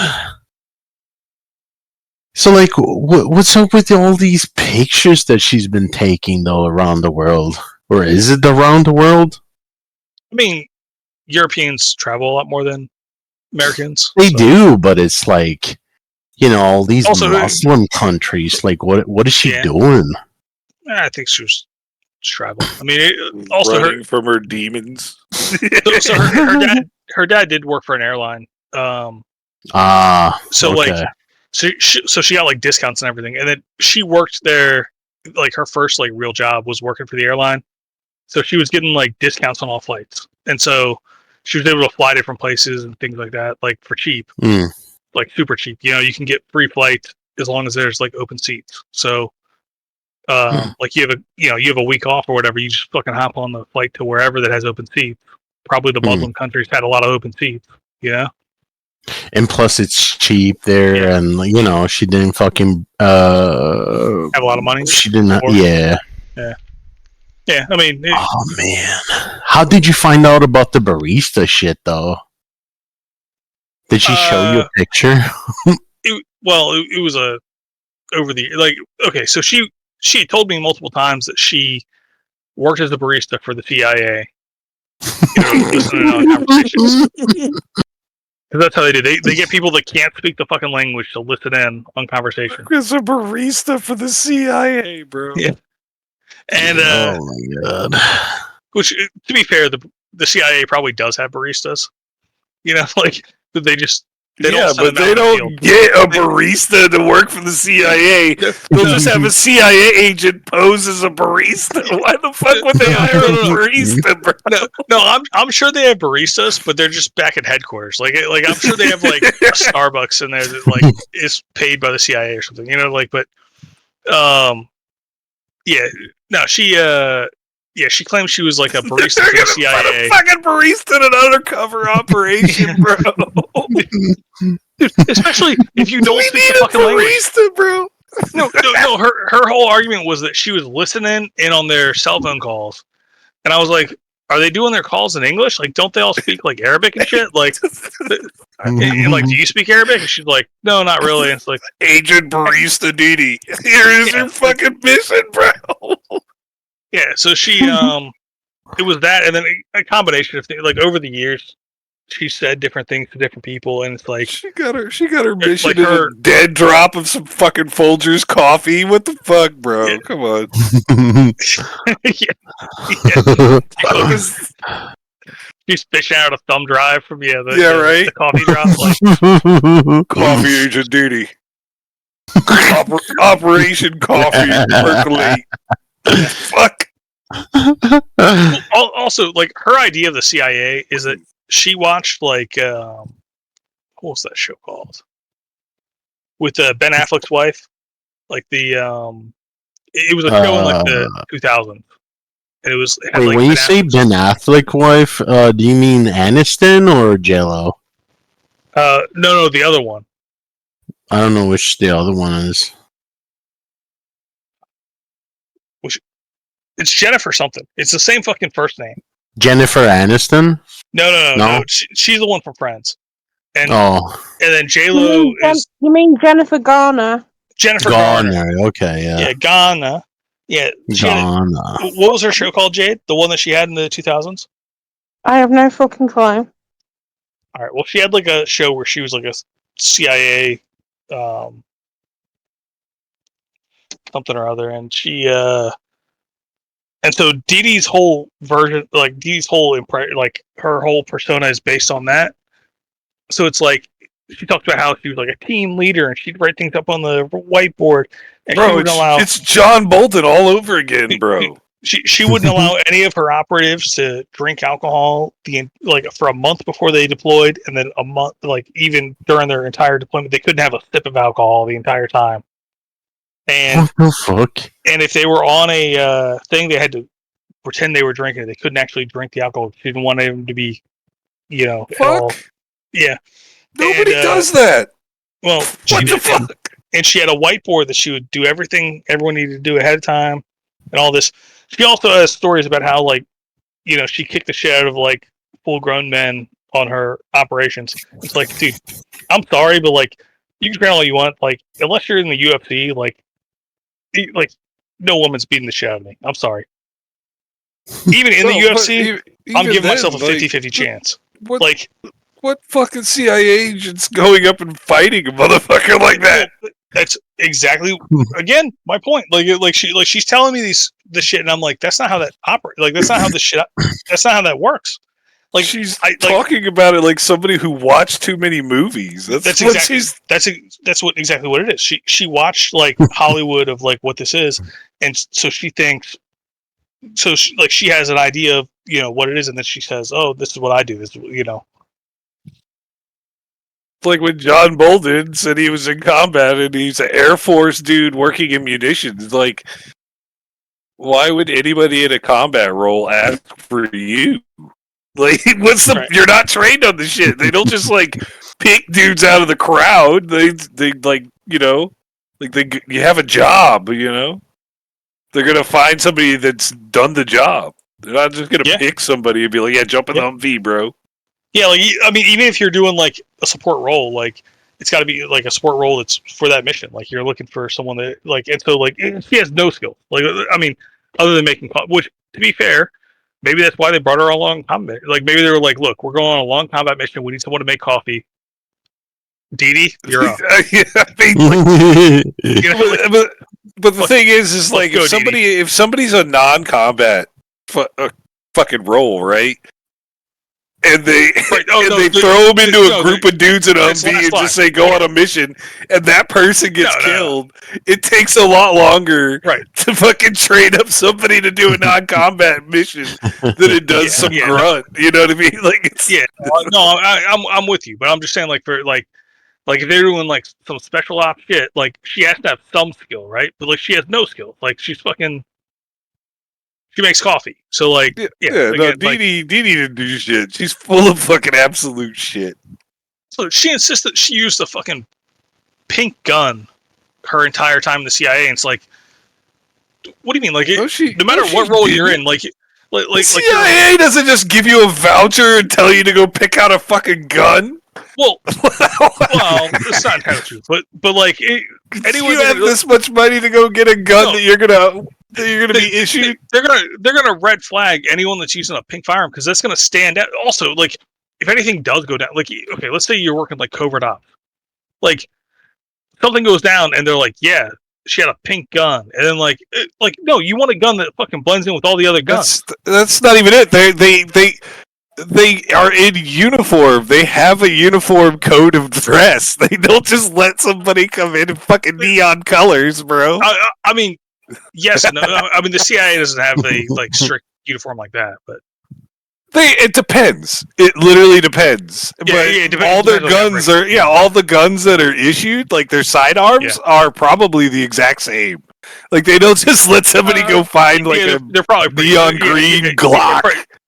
So, like, what's up with all these pictures that she's been taking, though, around the world? Or is it around the world? I mean, Europeans travel a lot more than Americans. They do, but it's like, all these also, Muslim countries. Like, what is she doing? I think she was traveling. I mean, also running from her demons. So her dad did work for an airline. So okay. So she got like discounts and everything, and then she worked there. Like her first like real job was working for the airline, so she was getting like discounts on all flights, and so she was able to fly different places and things like that, like for cheap, like super cheap. You know, you can get free flights as long as there's like open seats. So, like you have a week off or whatever, you just fucking hop on the flight to wherever that has open seats. Probably the Muslim countries had a lot of open seats. You know. And plus, it's cheap there, and you know, she didn't fucking have a lot of money. She didn't. Yeah. I mean, oh man, how did you find out about the barista shit though? Did she show you a picture? It was over the like. Okay, so she told me multiple times that she worked as a barista for the CIA. You know, listening on conversations. Because that's how they do. They get people that can't speak the fucking language to listen in on conversations. It's a barista for the CIA, bro. Yeah. And oh my god. Which, to be fair, the CIA probably does have baristas. You know, like they just but they don't get a barista to work for the CIA. They'll just have a CIA agent pose as a barista. Why the fuck would they hire a barista, bro? No, I'm sure they have baristas, but they're just back at headquarters. Like I'm sure they have like a Starbucks in there that like is paid by the CIA or something. You know, like she claims she was like a barista for the CIA. Fucking barista in an undercover operation, bro. Especially if you don't speak the fucking barista, language, bro. No. Her whole argument was that she was listening in on their cell phone calls, and I was like, "Are they doing their calls in English? Like, don't they all speak like Arabic and shit? Like, and, like, do you speak Arabic?" And she's like, "No, not really." And it's like, Agent Barista Didi, here is your fucking mission, bro. Yeah, so she it was that, and then a combination of things. Like over the years, she said different things to different people, and it's like she got her mission like in a dead drop of some fucking Folgers coffee. What the fuck, bro? Yeah. Come on. She's fishing out a thumb drive from the coffee drop. Like. Coffee agent duty. Operation Coffee Percolate. Fuck. Also, like her idea of the CIA is that she watched like what was that show called with Ben Affleck's wife? Like the it was a show in like the 2000s. It was. Wait, like, when you say Ben Affleck wife, do you mean Aniston or J-Lo? No, the other one. I don't know which the other one is. It's Jennifer something. It's the same fucking first name. Jennifer Aniston? No. She's the one from Friends. And then J-Lo is... You mean Jennifer Garner? Jennifer Garner. Okay, yeah. Yeah, Garner. Yeah. Garner. What was her show called, Jade? The one that she had in the 2000s? I have no fucking clue. All right. Well, she had like a show where she was like a CIA something or other, and she... And so Didi's whole version, like Didi's whole like her whole persona is based on that. So it's like she talks about how she was like a team leader and she'd write things up on the whiteboard. And bro, it's John Bolton all over again, bro. She wouldn't allow any of her operatives to drink alcohol for a month before they deployed, and then a month, like even during their entire deployment, they couldn't have a sip of alcohol the entire time. And what the fuck? And if they were on a thing, they had to pretend they were drinking it. They couldn't actually drink the alcohol. She didn't want them to be, at all. Yeah. Nobody does that. Well, what the fuck? And she had a whiteboard that she would do everything everyone needed to do ahead of time and all this. She also has stories about how, like, she kicked the shit out of, like, full-grown men on her operations. It's like, dude, I'm sorry, but, like, you can train all you want. Like, unless you're in the UFC, like, no woman's beating the shit out of me. I'm sorry. Even in the UFC, I'm giving myself a 50-50 chance. What fucking CIA agent's going up and fighting a motherfucker like that? That's exactly, again, my point. She's telling me this shit, and I'm like, that's not how that operates. Like, that's not how that's not how that works. Like, she's talking about it like somebody who watched too many movies. That's exactly what it is. She watched like Hollywood of like what this is, and so she thinks. So she has an idea of what it is, and then she says, "Oh, this is what I do." This, It's like when John Bolden said he was in combat and he's an Air Force dude working in munitions. Like, why would anybody in a combat role ask for you? Like, you're not trained on the shit. They don't just like pick dudes out of the crowd. They like, you have a job. They're gonna find somebody that's done the job. They're not just gonna pick somebody and be like, "Yeah, jump in the Humvee, bro." Yeah, like, I mean, even if you're doing like a support role, like it's got to be like a support role that's for that mission. Like you're looking for someone that like, and so like she has no skill. Like, I mean, other than making, which to be fair, maybe that's why they brought her along combat. Like maybe they were like, look, we're going on a long combat mission. We need someone to make coffee. Didi, you're up. But the thing is like if somebody's a non-combat fucking role, right? And they throw them into a group of dudes in a Humvee and just say, go on a mission, and that person gets killed. It takes a lot longer to fucking train up somebody to do a non-combat mission than it does some grunt. You know what I mean? Like, I'm with you, but I'm just saying, like, for like if they're doing like some special ops shit, like she has to have some skill, right? But like she has no skill. Like she makes coffee. So like, Didi didn't do shit. She's full of fucking absolute shit. So she insists that she used the fucking pink gun her entire time in the CIA, and it's like, what do you mean? Like, no matter what role you're in, like the CIA doesn't just give you a voucher and tell you to go pick out a fucking gun. Well, it's not entirely true, but like, anyway, you have this much money to go get a gun that you're gonna be issued. They're gonna red flag anyone that's using a pink firearm because that's gonna stand out. Also, like, if anything does go down, like, okay, let's say you're working like covert ops, like something goes down and they're like, yeah, she had a pink gun, and then like no, you want a gun that fucking blends in with all the other guns. That's not even it. They are in uniform. They have a uniform code of dress. They don't just let somebody come in fucking neon colors, bro. I mean, yes, no. I mean, the CIA doesn't have a like strict uniform like that, but it depends. It literally depends. All their guns are all the guns that are issued, like their sidearms, are probably the exact same. Like they don't just let somebody go find they're probably neon green Glock.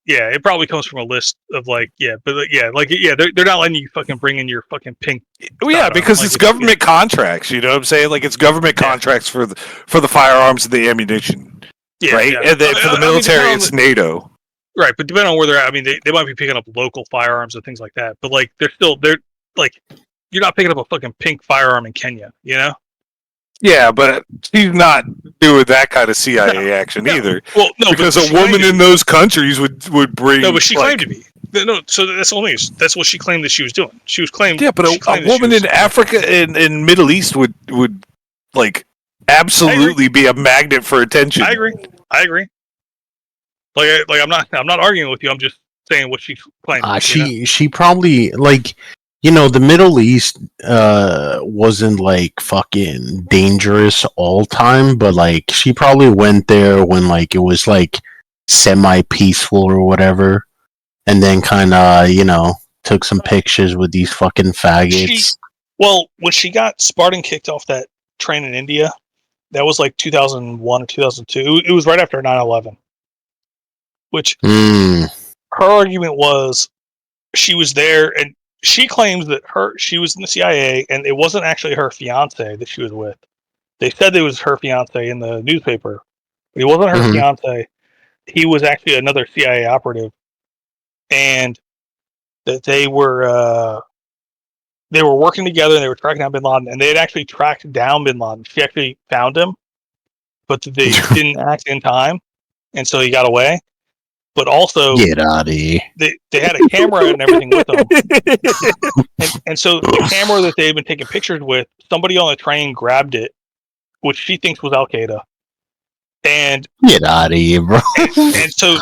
Yeah, it probably comes from a list of like, they're not letting you fucking bring in your fucking pink. Because it's government contracts. You know what I'm saying? Like it's government contracts for the firearms and the ammunition, right? Yeah. And then for the military, it's NATO. Right, but depending on where they're at, I mean, they might be picking up local firearms and things like that. But like, they're like, you're not picking up a fucking pink firearm in Kenya, you know? Yeah, but she's not doing that kind of CIA action either. Well, no, because a woman in those countries would bring. No, but she claimed to be. No, so that's only that's what she claimed that she was doing. She was claiming. Yeah, but a woman in Africa and Middle East would like absolutely be a magnet for attention. I agree. Like I'm not arguing with you. I'm just saying what she claimed. She probably like. The Middle East wasn't like fucking dangerous all time, but like she probably went there when like it was like semi-peaceful or whatever, and then kind of took some pictures with these fucking faggots. When she got Spartan kicked off that train in India, that was like 2001 or 2002. It was right after 9/11, which her argument was she was there and. She claims that she was in the CIA, and it wasn't actually her fiance that she was with. They said it was her fiance in the newspaper, but it wasn't her fiance. He was actually another CIA operative, and that they were working together. And they were tracking down Bin Laden, and they had actually tracked down Bin Laden. She actually found him, but they didn't act in time, and so he got away. But also, get out of here. They had a camera and everything with them, and so the camera that they had been taking pictures with, somebody on the train grabbed it, which she thinks was Al Qaeda, and get out of here, bro. And so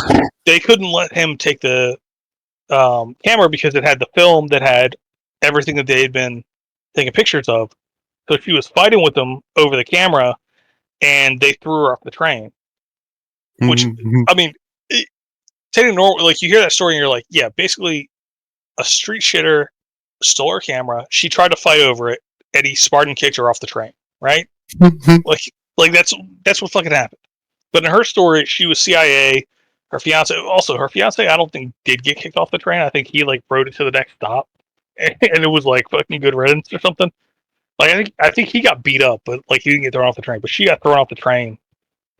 they couldn't let him take the camera because it had the film that had everything that they had been taking pictures of. So she was fighting with them over the camera, and they threw her off the train. Which I mean. normal, like you hear that story and you're like, yeah, basically a street shitter stole her camera. She tried to fight over it, and he Spartan kicked her off the train. Right? like that's what fucking happened. But in her story, she was CIA. Her fiance, I don't think did get kicked off the train. I think he like rode it to the next stop, and it was like fucking good riddance or something. Like I think he got beat up, but like he didn't get thrown off the train. But she got thrown off the train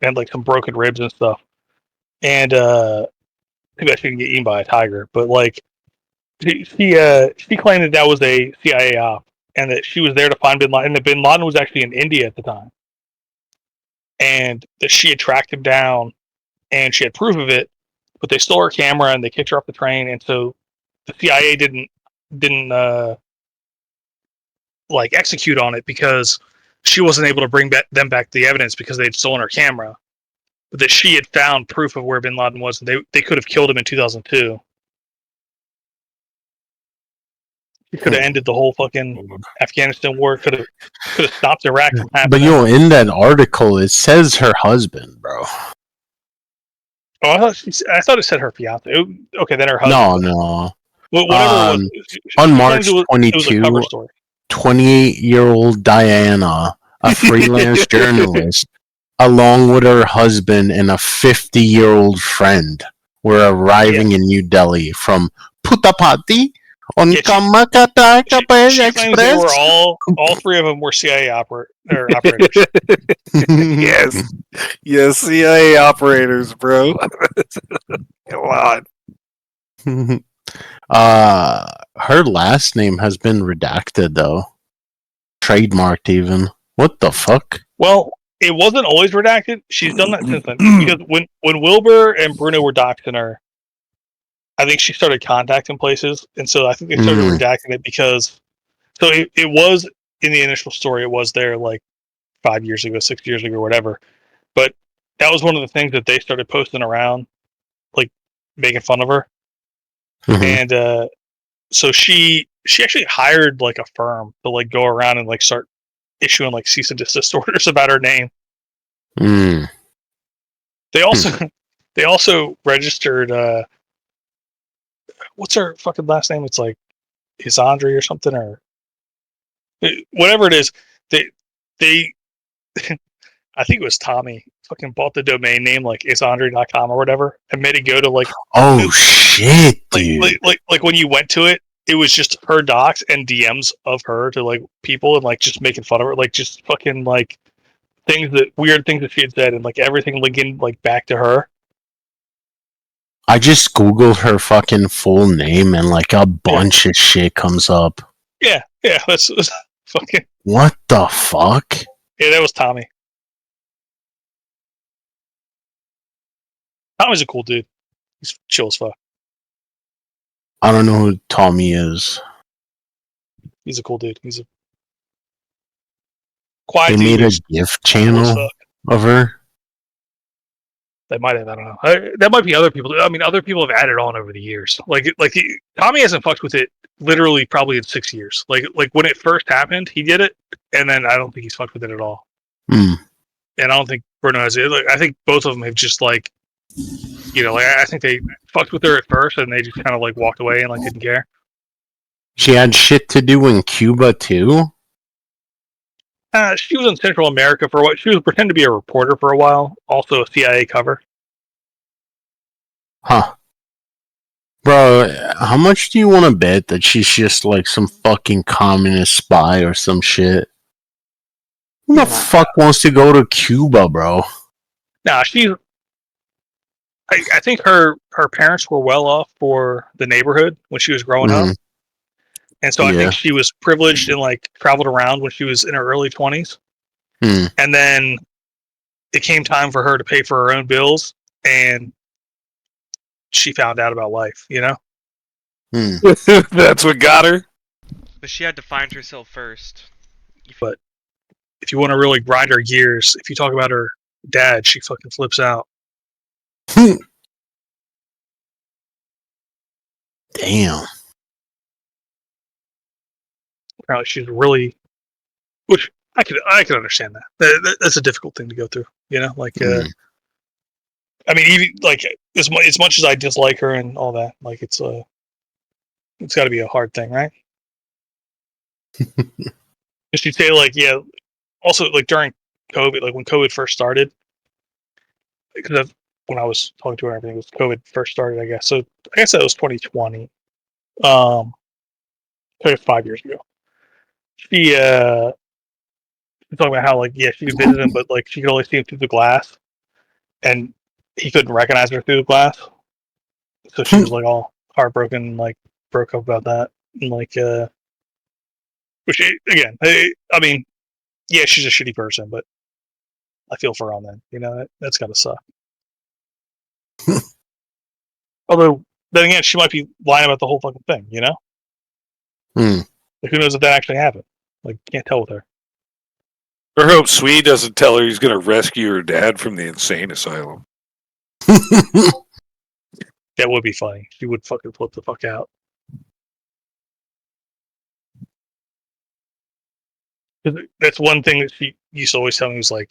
and like some broken ribs and stuff. And maybe I shouldn't get eaten by a tiger, but like she claimed that was a CIA op and that she was there to find Bin Laden. And that Bin Laden was actually in India at the time, and that she had tracked him down, and she had proof of it. But they stole her camera and they kicked her off the train, and so the CIA didn't like execute on it because she wasn't able to bring them back the evidence because they'd stolen her camera. But that she had found proof of where Bin Laden was, and they could have killed him in 2002. He could have ended the whole fucking Afghanistan war. Could have stopped Iraq from happening. But in that article, it says her husband, bro. Oh, I thought it said her fiance. Okay, then her husband. No. Whatever it was. On March 22, it was a cover story. 28-year-old Dyana, a freelance journalist, along with her husband and a 50-year-old friend, were arriving in New Delhi from Puttapati on Kamakata Express. She claims they were all three of them were CIA operators. Yes, CIA operators, bro. Come on. Her last name has been redacted though, trademarked even. What the fuck? Well, it wasn't always redacted. She's done that since then. Because when Wilbur and Bruno were doxing her, I think she started contacting places, and so I think they started redacting it because. So it was in the initial story. It was there like 5 years ago, 6 years ago, whatever. But that was one of the things that they started posting around, like making fun of her. And so she actually hired like a firm to like go around and like start issuing like cease and desist orders about her name. They also registered what's her fucking last name? It's like Isandri or something, or whatever it is. They I think it was Tommy fucking bought the domain name like isandri.com or whatever and made it go to like shit, dude. Like when you went to it, it was just her docs and DMs of her to like people and like just making fun of her, like just fucking like weird things that she had said and like everything linking like back to her. I just googled her fucking full name and like a bunch of shit comes up. Yeah, that's fucking. What the fuck? Yeah, that was Tommy. Tommy's a cool dude. He's chill as fuck. I don't know who Tommy is. He's a cool dude. He's a quiet dude. They made a GIF channel of her. They might have. I don't know. That might be other people. I mean, other people have added on over the years. Like Tommy hasn't fucked with it literally probably in 6 years. Like when it first happened, he did it, and then I don't think he's fucked with it at all. And I don't think Bruno has it. Like, I think both of them have just like, like I think they fucked with her at first, and they just kind of like walked away and like didn't care. She had shit to do in Cuba too. She was in Central America for a while. She was pretending to be a reporter for a while. Also a CIA cover. Huh. Bro, how much do you want to bet that she's just like some fucking communist spy or some shit? Who the fuck wants to go to Cuba, bro? Nah, I think her parents were well off for the neighborhood when she was growing up. And so I think she was privileged and like traveled around when she was in her early 20s. And then it came time for her to pay for her own bills, and she found out about life, That's what got her. But she had to find herself first. But if you want to really grind her gears, if you talk about her dad, she fucking flips out. Damn. Apparently she's really, which I could understand that. That's a difficult thing to go through, like I mean, even like as much as I dislike her and all that, like it's got to be a hard thing, right? She'd say like, yeah. Also, like during COVID, like when COVID first started, because when I was talking to her, everything was COVID first started, I guess. So I guess that was 2020. 5 years ago. She talking about how like she could visit him, but like she could only see him through the glass, and he couldn't recognize her through the glass. So she was like all heartbroken, and, like broke up about that, and like which again, I mean, yeah, she's a shitty person, but I feel for her on that. You know, that's gotta suck. Although then again, she might be lying about the whole fucking thing. You know, like who knows if that actually happened? Like can't tell with her. I hope Swede doesn't tell her he's going to rescue her dad from the insane asylum. That would be funny. She would fucking flip the fuck out. That's one thing that she used to always tell me was like,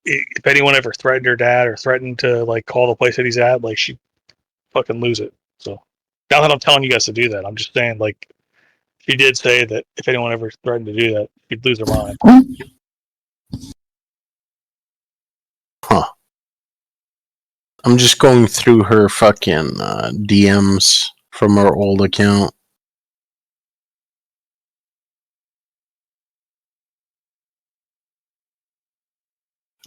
if anyone ever threatened her dad or threatened to like call the place that he's at, like she'd fucking lose it. So not that I'm telling you guys to do that. I'm just saying like she did say that if anyone ever threatened to do that, she'd lose her mind. Huh. I'm just going through her fucking DMs from her old account.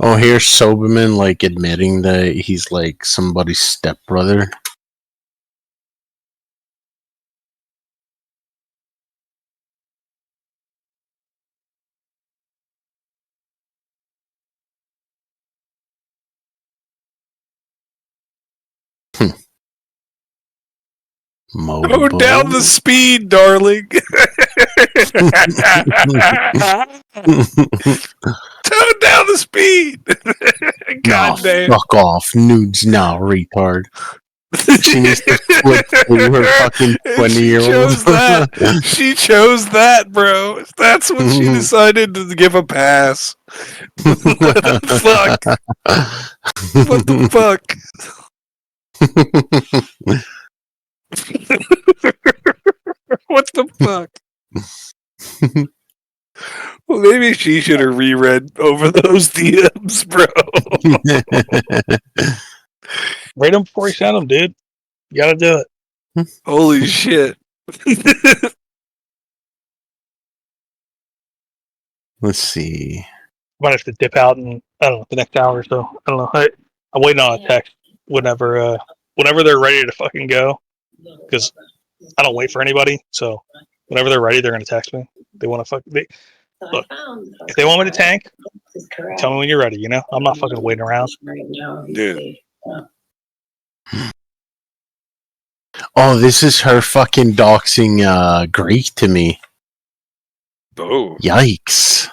Oh, here's Soberman like admitting that he's like somebody's stepbrother. Go down the speed, darling. Tone down the speed. God damn. Fuck off. Nudes now, retard. She needs to flip through her fucking 20-year-old. She chose that, bro. That's what she decided to give a pass. What the fuck? What the fuck? What the fuck? Well, maybe she should have reread over those DMs, bro. Read them before you send them, dude. You gotta do it. Holy shit. Let's see. Might have to dip out in, I don't know, the next hour or so. I don't know. I'm waiting on a text whenever they're ready to fucking go. Because I don't wait for anybody. So whenever they're ready, they're going to text me. They want to look, if they want me to tank, tell me when you're ready, you know? I'm not fucking waiting around. Dude. Oh, this is her fucking doxing Greek to me. Oh. Yikes.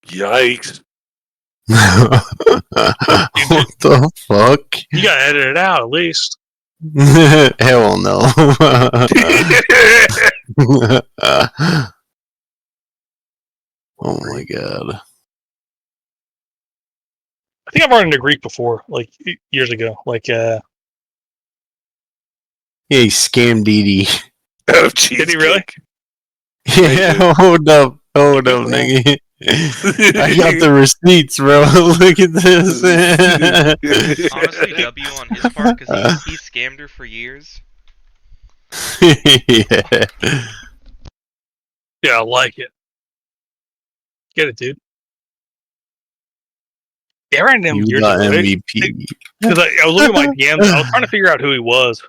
Yikes. What the fuck? You gotta edit it out at least. Hell no. Oh my god. I think I've run into Greek before, like years ago. Like yeah, he scammed Didi. Oh, geez. Did he really? Yeah, hold up, nigga. I got the receipts, bro. Look at this. Honestly, W on his part, because he scammed her for years. Yeah. Yeah, I like it. Get it, dude. Yeah, I ran into him years ago. MVP. Because I was looking at my DMs, I was trying to figure out who he was,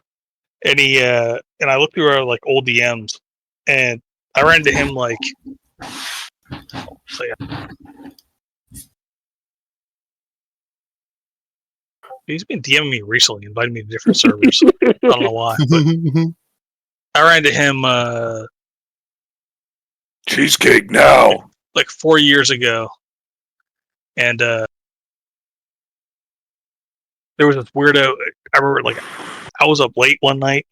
and I looked through our like old DMs, and I ran into him like. So yeah. He's been DMing me recently, inviting me to different servers. I don't know why. But I ran into him Cheesecake now. Like 4 years ago. And there was this weirdo. I remember like I was up late one night,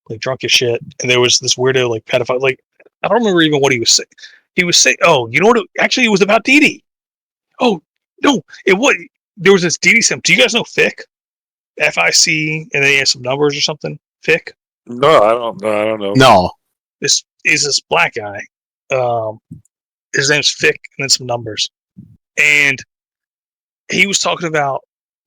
like drunk as shit, and there was this weirdo like pedophile. Like I don't remember even what he was saying. He was saying, "Oh, you know what? Actually, it was about Didi." Oh no, it was. there was this Didi simp. Do you guys know FIC? FIC, and then he has some numbers or something. FIC. No, I don't know. No. This is this black guy. His name's FIC, and then some numbers. And he was talking about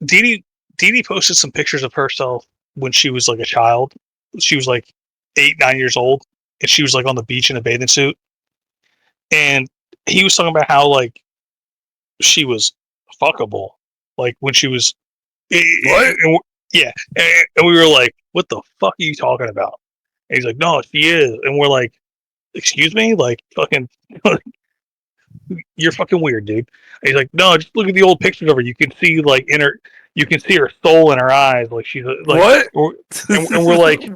Didi. Didi posted some pictures of herself when she was like a child. She was like 8, 9 years old, and she was like on the beach in a bathing suit. And he was talking about how like she was fuckable, like when she was. What? Yeah, and we were like, "What the fuck are you talking about?" And he's like, "No, she is," and we're like, "Excuse me, like fucking." You're fucking weird, dude. And he's like, no, just look at the old pictures of her. You can see like you can see her soul in her eyes. Like she's like, what? And we're like,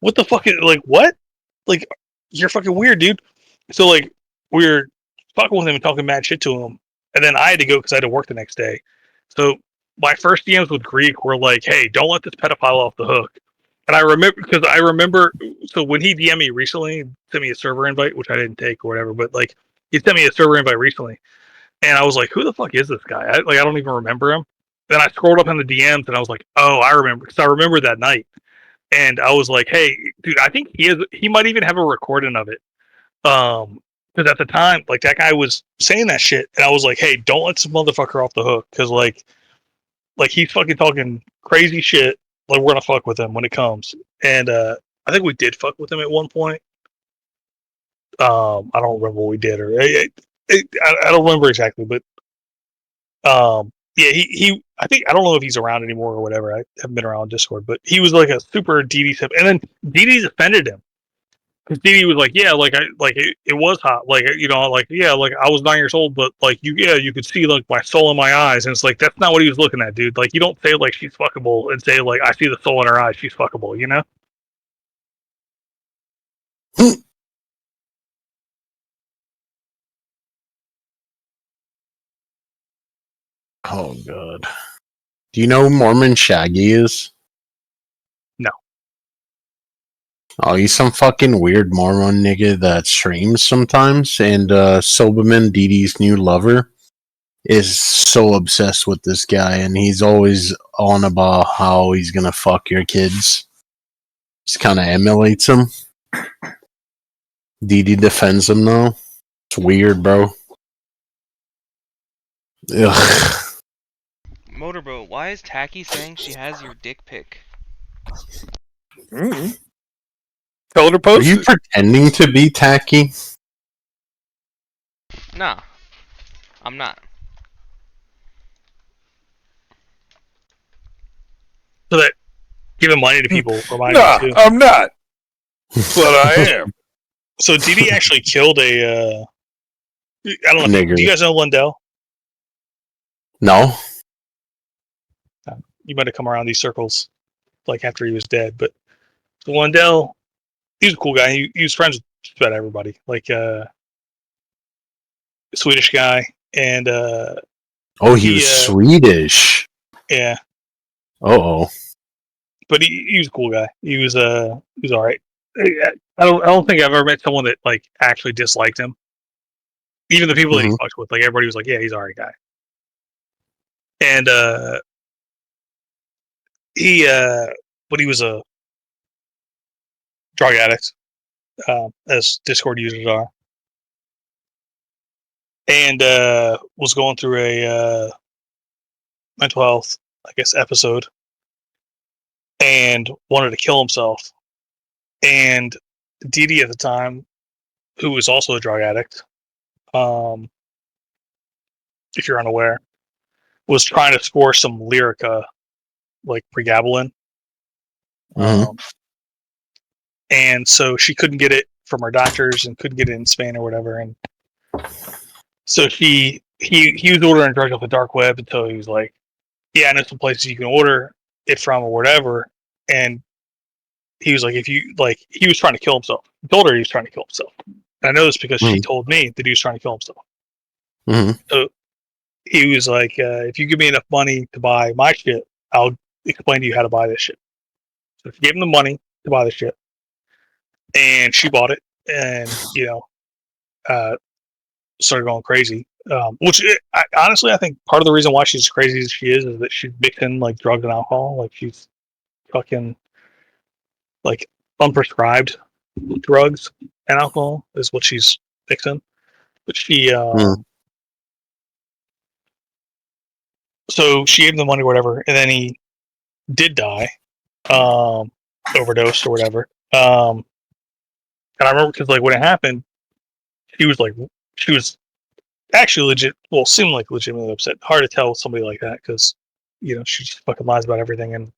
what the fuck is like what? Like you're fucking weird, dude. So like we were fucking with him and talking mad shit to him, and then I had to go because I had to work the next day. So my first DMs with Greek were like, hey, don't let this pedophile off the hook. And I remember so when he DM'd me recently, sent me a server invite, which I didn't take or whatever, but like he sent me a server invite recently, and I was like, "Who the fuck is this guy?" I don't even remember him. Then I scrolled up in the DMs, and I was like, "Oh, I remember," because I remember that night. And I was like, "Hey, dude, I think he might even have a recording of it." Because at the time, like that guy was saying that shit, and I was like, "Hey, don't let this motherfucker off the hook," because like he's fucking talking crazy shit. Like we're gonna fuck with him when it comes, and I think we did fuck with him at one point. I don't remember what we did, or I don't remember exactly, but yeah, he I think I don't know if he's around anymore or whatever. I haven't been around Discord, but he was like a super Didi tip, and then Didi defended him because Didi was like, yeah, like it was hot, like like yeah, like I was 9 years old, but like you could see like my soul in my eyes, and it's like that's not what he was looking at, dude. Like you don't say like she's fuckable and say like I see the soul in her eyes, she's fuckable, you know. Oh god. Do you know who Mormon Shaggy is? No. Oh, he's some fucking weird Mormon nigga that streams sometimes, and Soberman, Didi's new lover, is so obsessed with this guy, and he's always on about how he's gonna fuck your kids. Just kind of emulates him. Didi defends him though. It's weird, bro. Ugh. Motorboat, why is Tacky saying she has your dick pic? Mm-hmm. Tell her to Are post you it. pretending to be tacky? Nah, I'm not. So that giving money to people reminds Nah, me too. I'm not. But I am. So Didi actually killed a. I don't know. Nigger. Do you guys know Lundell? No. You might have come around these circles like after he was dead, but so Lundell, he was a cool guy. He was friends with just about everybody, like Swedish guy, and Oh, he was Swedish. yeah. Uh-oh. But he was a cool guy. He was all right. I don't think I've ever met someone that like actually disliked him. Even the people that he fucked with, like everybody was like, yeah, he's an alright guy. And but he was a drug addict, as Discord users are, and was going through a mental health, I guess, episode, and wanted to kill himself. And Didi at the time, who was also a drug addict, if you're unaware, was trying to score some Lyrica, like pregabalin. And so she couldn't get it from her doctors and couldn't get it in Spain or whatever. And so he was ordering drugs off the dark web until he was like, yeah, I know some places you can order it from or whatever. And he was like, if you like, he was trying to kill himself. He told her he was trying to kill himself. And I know this because she told me that he was trying to kill himself. So he was like, if you give me enough money to buy my shit, I'll explain to you how to buy this shit. So she gave him the money to buy the shit. And she bought it and, started going crazy. Which honestly, I think part of the reason why she's as crazy as she is that she's mixing like drugs and alcohol. Like she's fucking like unprescribed drugs and alcohol is what she's mixing. But she, so she gave him the money, or whatever, and then he did die, overdosed or whatever. And I remember because like when it happened, she was actually legit. Well, seemed like legitimately upset. Hard to tell with somebody like that because she just fucking lies about everything, and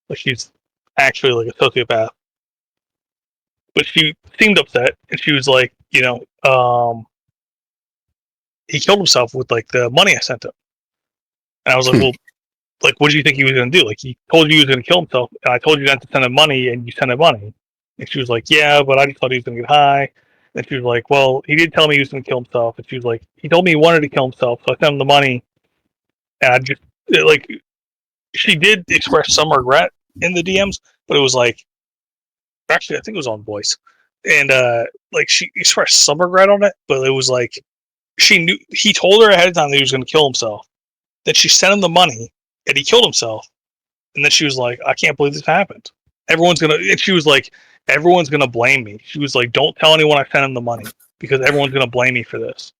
like she's actually like a sociopath. But she seemed upset, and she was like, he killed himself with like the money I sent him. And I was like, well, like, what do you think he was going to do? Like, he told you he was going to kill himself, and I told you not to send him money, and you sent him money. And she was like, yeah, but I just thought he was going to get high. And she was like, well, he did tell me he was going to kill himself. And she was like, he told me he wanted to kill himself, so I sent him the money. And I just, like, she did express some regret in the DMs, but it was like, actually, I think it was on voice. And, like, she expressed some regret on it, but it was like, she knew, he told her ahead of time that he was going to kill himself. Then she sent him the money, and he killed himself. And then she was like, I can't believe this happened. And she was like, everyone's going to blame me. She was like, don't tell anyone I sent him the money because everyone's going to blame me for this.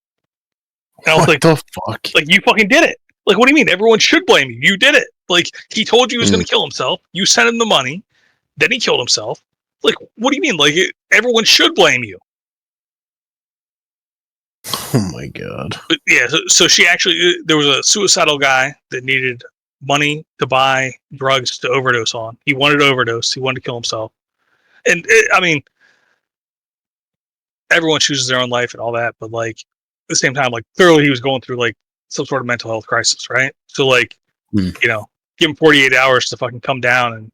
And I was like, the fuck? Like, you fucking did it. Like, what do you mean? Everyone should blame you. You did it. Like, he told you he was going to kill himself. You sent him the money. Then he killed himself. Like, what do you mean? Like, everyone should blame you. Oh my god. But yeah, so she actually, there was a suicidal guy that needed money to buy drugs to overdose on. He wanted to overdose. He wanted to kill himself. And I mean, everyone chooses their own life and all that, but like at the same time, like clearly he was going through like some sort of mental health crisis, right? So like, give him 48 hours to fucking come down and,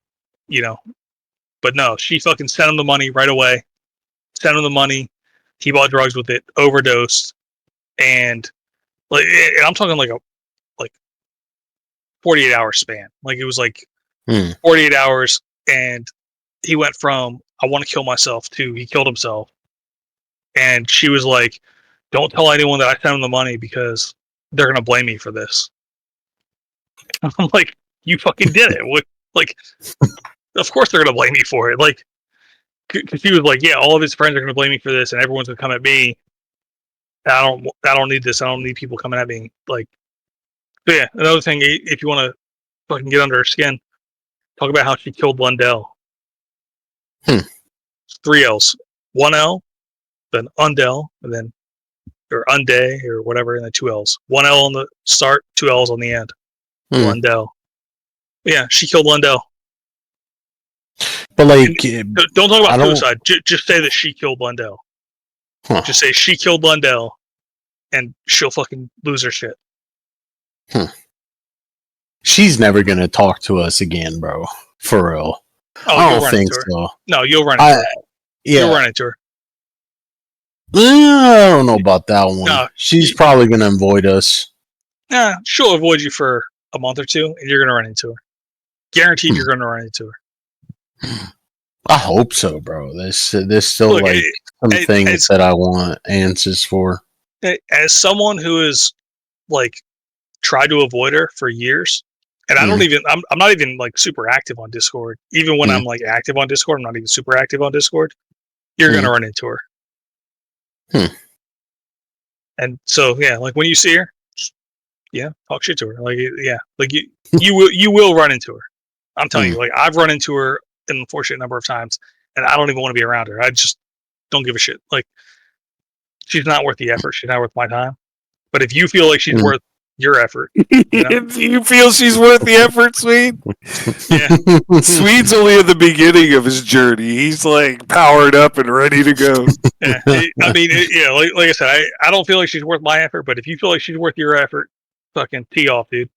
but no, she fucking sent him the money right away. Sent him the money. He bought drugs with it, overdosed, and like, and I'm talking like 48 hour span. Like it was like 48 hours, and he went from I want to kill myself to he killed himself. And she was like, don't tell anyone that I sent him the money because they're gonna blame me for this. I'm like, you fucking did it. What, like, of course they're gonna blame me for it. Like, because she was like, yeah, all of his friends are gonna blame me for this, and everyone's gonna come at me. I don't need this. I don't need people coming at me. Like, so yeah. Another thing, if you want to fucking get under her skin, talk about how she killed Lundell. 3 L's, 1 L, then Undell, and then or Unday or whatever, and then 2 L's. 1 L on the start, 2 L's on the end. Lundell. Yeah, she killed Lundell. But like, don't talk about suicide. Just say that she killed Lundell. Just say she killed Lundell, and she'll fucking lose her shit. She's never gonna talk to us again, bro. For real. Oh, I don't think so. No, you'll run into her. Yeah. You'll run into her. I don't know about that one. No, she's probably gonna avoid us. Yeah, she'll avoid you for a month or two, and you're gonna run into her. Guaranteed, you're gonna run into her. I hope so, bro. There's still like some things that I want answers for. As someone who has like tried to avoid her for years, and I'm not even like super active on Discord. Even when I'm like active on Discord, I'm not even super active on Discord. You're gonna run into her. And so yeah, like when you see her, talk shit to her. Like like you will run into her. I'm telling you, like I've run into her an unfortunate number of times, and I don't even want to be around her. I just don't give a shit. Like she's not worth the effort. She's not worth my time. But if you feel like she's worth your effort, you feel she's worth the effort, Swede? Yeah. Swede's only at the beginning of his journey. He's like powered up and ready to go. Yeah. I mean, like I said, I don't feel like she's worth my effort. But if you feel like she's worth your effort, fucking tee off, dude.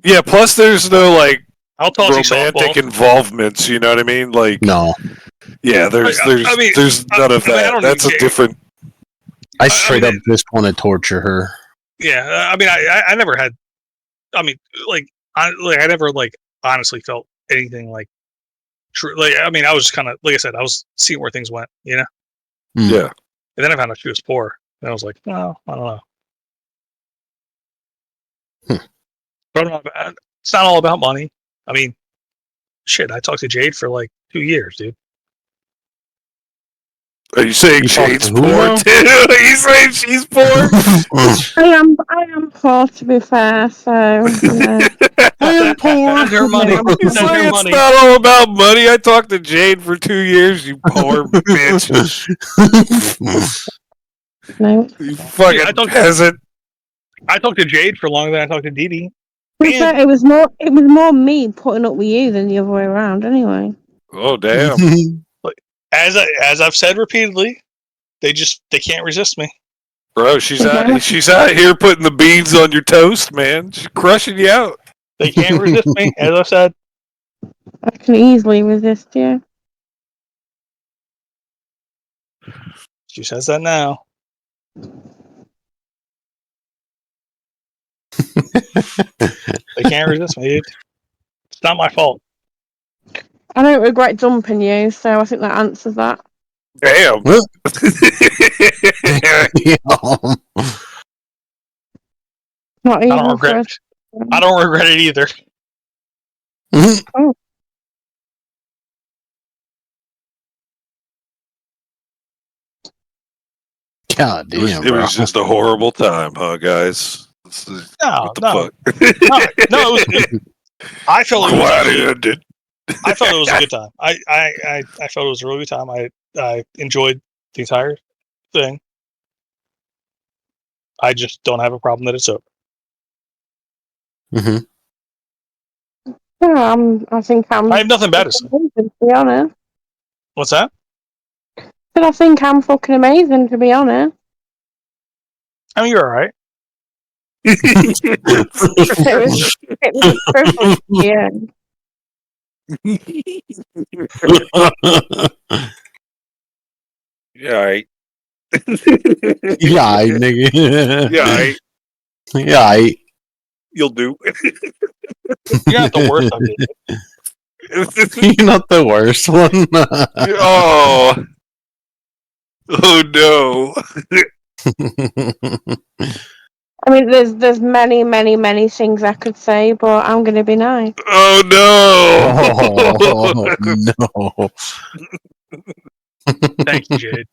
Yeah. Plus, there's no like I'll toss romantic involvements. You know what I mean? Like no. Yeah. There's none of that. That's a different. I straight up just want to torture her. Yeah, I mean, I never had. I mean, I never like honestly felt anything like true. Like, I mean, I was just kind of like I said, I was seeing where things went, Yeah. And then I found out she was poor, and I was like, well, I don't know. But it's not all about money. I mean, shit, I talked to Jade for like 2 years, dude. Are you saying Jade's poor too? Are you saying she's poor? I am poor, to be fair. So yeah. I am poor. Send her money. He's Send like, her it's money. not all about money. I talked to Jade for 2 years, you poor bitch. No. You fucking peasant. I talked to Jade for longer than I talked to Didi. And it was more me putting up with you than the other way around. Anyway. Oh damn! As I've said repeatedly, they can't resist me. Bro, she's out here putting the beans on your toast, man. She's crushing you out. They can't resist me, as I said. I can easily resist you. She says that now. They can't resist me, dude. It's not my fault. I don't regret dumping you, so I think that answers that. Damn. Not even I don't regret it either. Oh. God damn, it was just a horrible time, huh, guys? No. Fuck? No, I felt it was glad it ended. I felt it was a good time. I felt it was a really good time. I enjoyed the entire thing. I just don't have a problem that it's over. Mm-hmm. Yeah, I have nothing bad to say. Amazing, to be honest. What's that? But I think I'm fucking amazing, to be honest. I mean, you're all right. It was a privilege, yeah. Yeah, right. Yeah, nigga. Yeah, right. Yeah, You'll do. You're not the worst of it. You're not the worst one. Oh no. I mean, there's many, many, many things I could say, but I'm going to be nice. Oh no. No. Thank you, Jade.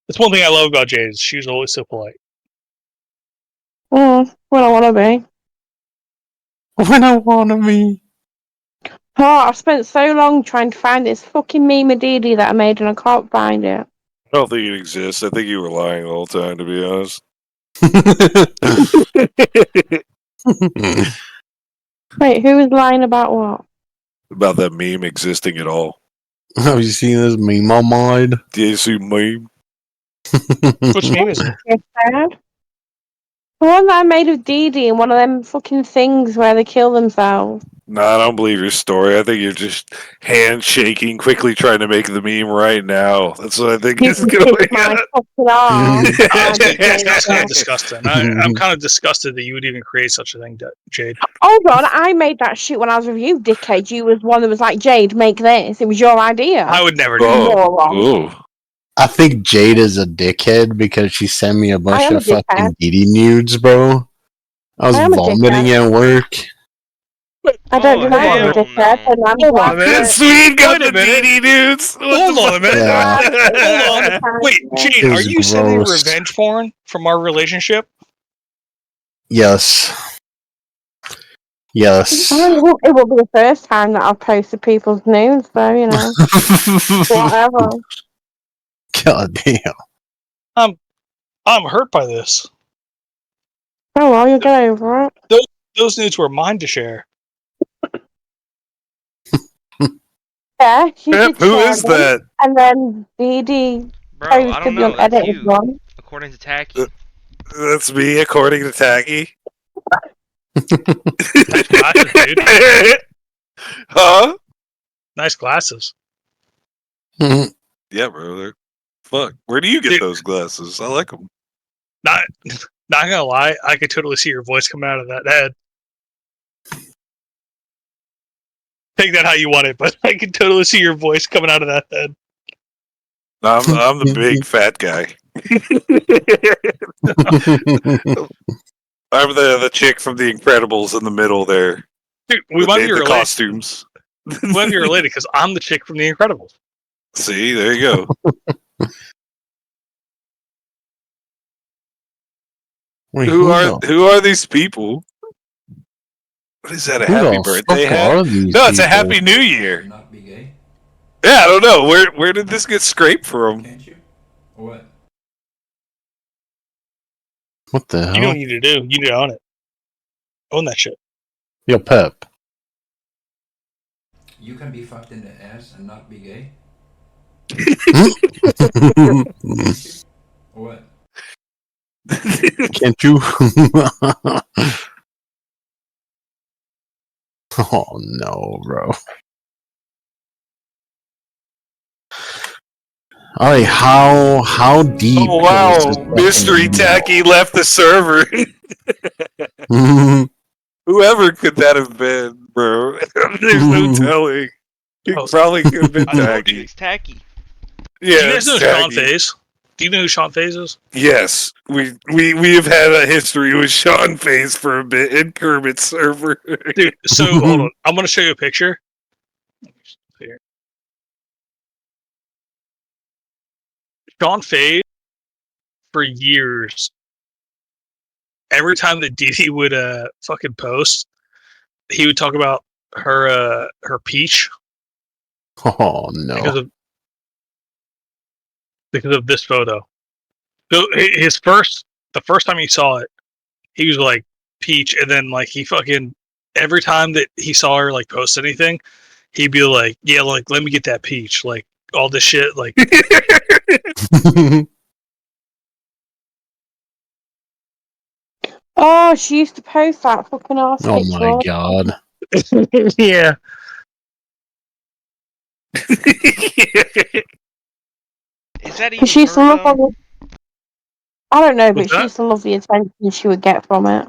That's one thing I love about Jade is she's always so polite. When I want to be. When I want to be. Oh, I've spent so long trying to find this fucking meme of Didi that I made and I can't find it. I don't think it exists. I think you were lying the whole time, to be honest. Wait, who was lying about what? About that meme existing at all. Have you seen this meme on mine? Did you see meme? Which meme is it? The one that I made of Didi and one of them fucking things where they kill themselves. No, I don't believe your story. I think you're just handshaking, quickly trying to make the meme right now. That's what I think is going on. That's kind of disgusting. I'm kind of disgusted that you would even create such a thing, Jade. Hold on, I made that shit when I was with you, dickhead. You was one that was like, Jade, make this. It was your idea. I would never do that. I think Jade is a dickhead because she sent me a bunch of fucking Didi nudes, bro. I was vomiting at work. I don't deny I'm a dickhead. Sweet got the Didi nudes. Hold on a minute. Yeah. Hold on. Wait, Jade, are you sending revenge porn from our relationship? Yes. Yes. It will be the first time that I've posted people's nudes, though, you know. Whatever. God damn. I'm hurt by this. Oh well, you'll get over it. Those nudes were mine to share. Yeah, who is that? And then Didi posted me on edited one. According to Tacky. That's me, according to Tacky. Nice glasses, dude. Huh? Nice glasses. Yeah, bro. Fuck. Where do you get those glasses? I like them. Not gonna lie, I could totally see your voice coming out of that head. Take that how you want it, but I can totally see your voice coming out of that head. I'm the big fat guy. I'm the chick from The Incredibles in the middle there. Dude, we might be the related. Costumes. We might be related because I'm the chick from The Incredibles. See, there you go. Wait, who are these people? What is that? A happy birthday hat? No, it's a happy New Year. Not be gay? Yeah, I don't know. Where did this get scraped from? Can't you? Or what? What the hell? You know what you need to do? You need to own it. Own that shit. Yo, Pep. You can be fucked in the ass and not be gay? Or what? Can't you? Oh no, bro. Alright, how deep? Oh wow, Mystery Tacky left the server. Whoever could that have been, bro? There's no telling. He probably could have been Tacky. It's Tacky. Yeah, do you guys know Sean Faze? Do you know who Sean Faze is? Yes, we have had a history with Sean Faze for a bit in Kermit's server. Dude, so hold on, I'm gonna show you a picture. Here. Sean Faze, for years, every time that Didi would fucking post, he would talk about her peach. Oh no! Because of this photo. So the first time he saw it, he was like peach, and then like he fucking every time that he saw her like post anything, he'd be like, yeah, like let me get that peach, like all this shit, like. Oh, she used to post that fucking ass Oh picture. my god! Yeah. Is that even She used to her, love though? all the, I don't know, but What's she that? used to love the attention she would get from it.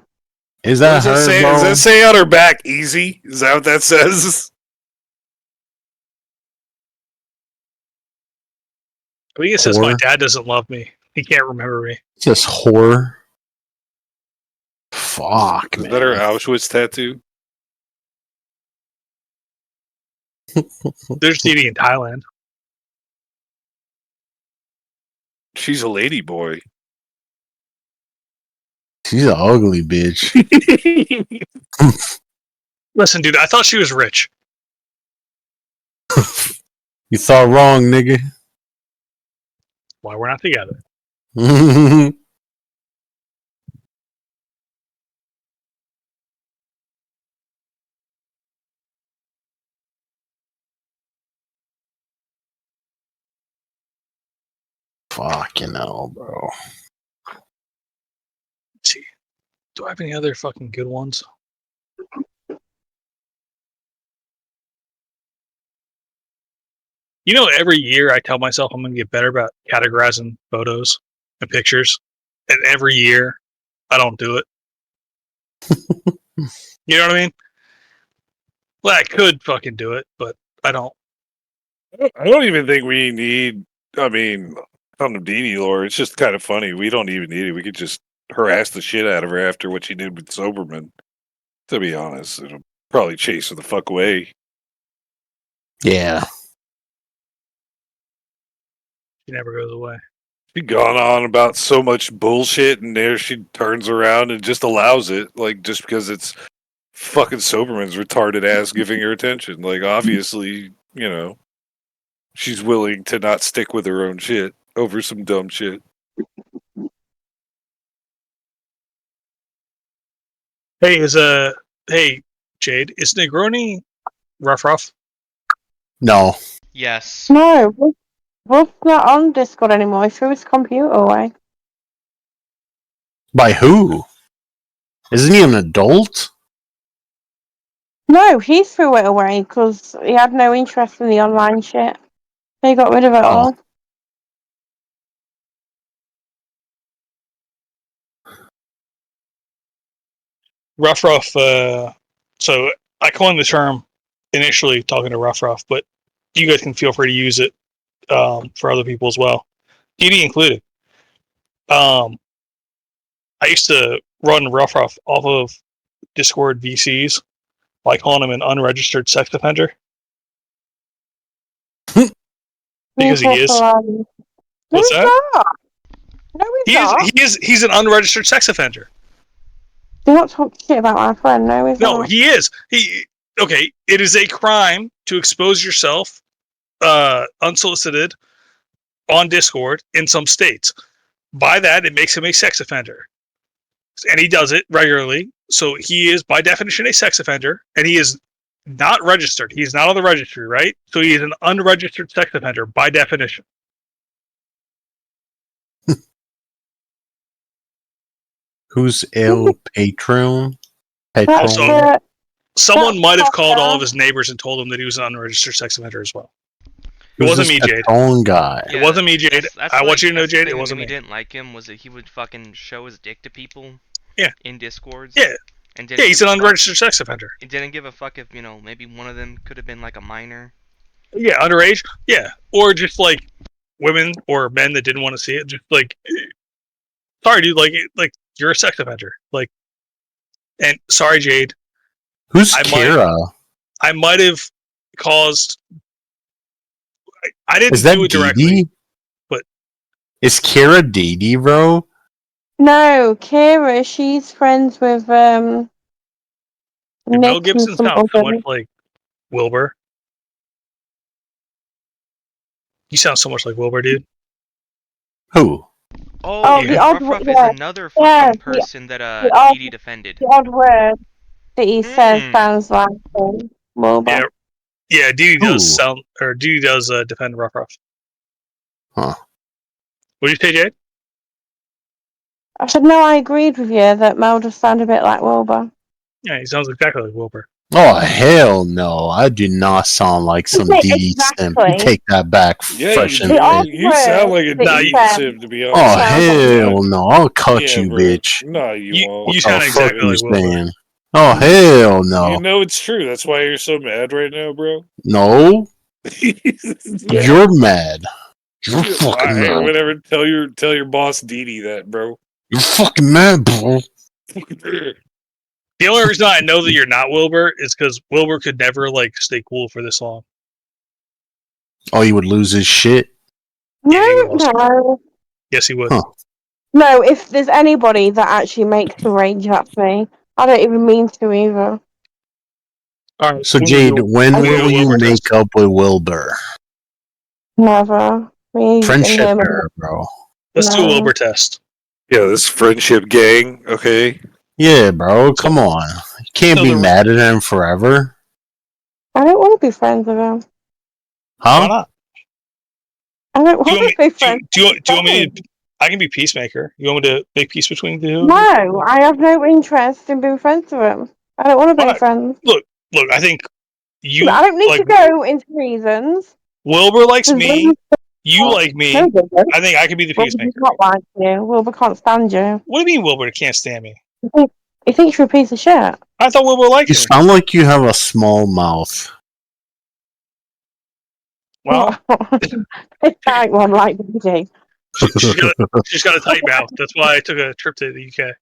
Is What that does her, that say? bro? Does that say on her back easy? Is that what that says? I think it says my Whore? dad doesn't love me. He can't remember me. Just whore. Fuck, Is man. that her Auschwitz tattoo? There's Didi in Thailand. She's a lady boy. She's an ugly bitch. Listen, dude, I thought she was rich. You thought wrong, nigga. Why we're not together? Fucking hell, bro. Let's see. Do I have any other fucking good ones? You know, every year I tell myself I'm going to get better about categorizing photos and pictures. And every year I don't do it. You know what I mean? Well, I could fucking do it, but I don't. I don't even think we need. I mean, on the Didi lore, it's just kind of funny. We don't even need it. We could just harass the shit out of her after what she did with Soberman. To be honest, it'll probably chase her the fuck away. Yeah. She never goes away. She's gone on about so much bullshit, and there she turns around and just allows it, like just because it's fucking Soberman's retarded ass giving her attention. Like obviously, you know, she's willing to not stick with her own shit over some dumb shit. Hey, hey Jade, is Negroni rough? Yes. No, Wolf's not on Discord anymore. He threw his computer away. By who? Isn't he an adult? No, he threw it away because he had no interest in the online shit. He got rid of it all. Rough. So I coined the term initially talking to Rough, but you guys can feel free to use it for other people as well, Didi included. I used to run rough off of Discord VCs by calling him an unregistered sex offender. Because he is. No, What's he's that? not. No, he's not. He's an unregistered sex offender. Do not talk shit about my friend. No, he's No, not. he is. Okay, it is a crime to expose yourself unsolicited on Discord in some states. By that, it makes him a sex offender. And he does it regularly. So he is, by definition, a sex offender. And he is not registered. He is not on the registry, right? So he is an unregistered sex offender by definition. Who's El Patron? Also, someone might have called all of his neighbors and told them that he was an unregistered sex offender as well. It wasn't me, Jade. Guy? It wasn't me, Jade. I want you to know, Jade, it wasn't me. What we didn't like him was that he would fucking show his dick to people. Yeah. In Discords. Yeah. And yeah, he's an unregistered sex offender. He didn't give a fuck if, maybe one of them could have been like a minor. Yeah, underage. Yeah. Or just like women or men that didn't want to see it. Just like, sorry, dude, like you're a sex offender. Like, and sorry, Jade. Who's Kira? I might have caused. I didn't Is that do it directly. Didi? But is Kira Didi, bro? No, Kira. She's friends with Mel Nick Gibson and some sounds so other. much like Wilbur. You sound so much like Wilbur, dude. Who? Oh, the yeah. odd Ruff word. is another fucking person that Didi defended. The odd word that he says sounds like Wilbur. Yeah, Didi does sound, or Didi does defend Ruff. Huh. What did you say, Jade? I said no. I agreed with you that Mel does sound a bit like Wilbur. Yeah, he sounds exactly like Wilbur. Oh hell no! I do not sound like some Didi simp. You take that back, fresh and fit. You sound like a Didi simp, to be honest. Oh hell no! I'll cut you, bro. bitch. No, you won't. You sound exactly like Wilbur. Oh hell no! You know it's true. That's why you're so mad right now, bro. No, you're mad. You're fucking mad. Whatever. Tell your boss Didi that, bro. You're fucking mad, bro. The only reason I know that you're not Wilbur is because Wilbur could never stay cool for this long. Oh, he would lose his shit. No. Yes, he would. Huh. No, if there's anybody that actually makes the rage, that's me. I don't even mean to either. All right, so Jade, when will you make up with Wilbur? Never. Friendship era, bro. Let's do a Wilbur test. Yeah, this friendship gang, okay? Yeah, bro, come on. You can't be mad at him forever. I don't want to be friends with him. Huh? Why not? I don't want to be friends. Do you want me to? I can be peacemaker. You want me to make peace between the two? No, I have no interest in being friends with him. I don't want to be friends. Look, I think you. I don't need to go into reasons. Wilbur likes me. You like me. No, I think I can be the peacemaker. Wilbur does not like you. Wilbur can't stand you. What do you mean Wilbur can't stand me? He thinks you're a piece of shit. I thought Wilbur liked you. me. You sound like you have a small mouth. Well, it's like one like Didi. She's got a tight mouth. That's why I took a trip to the UK.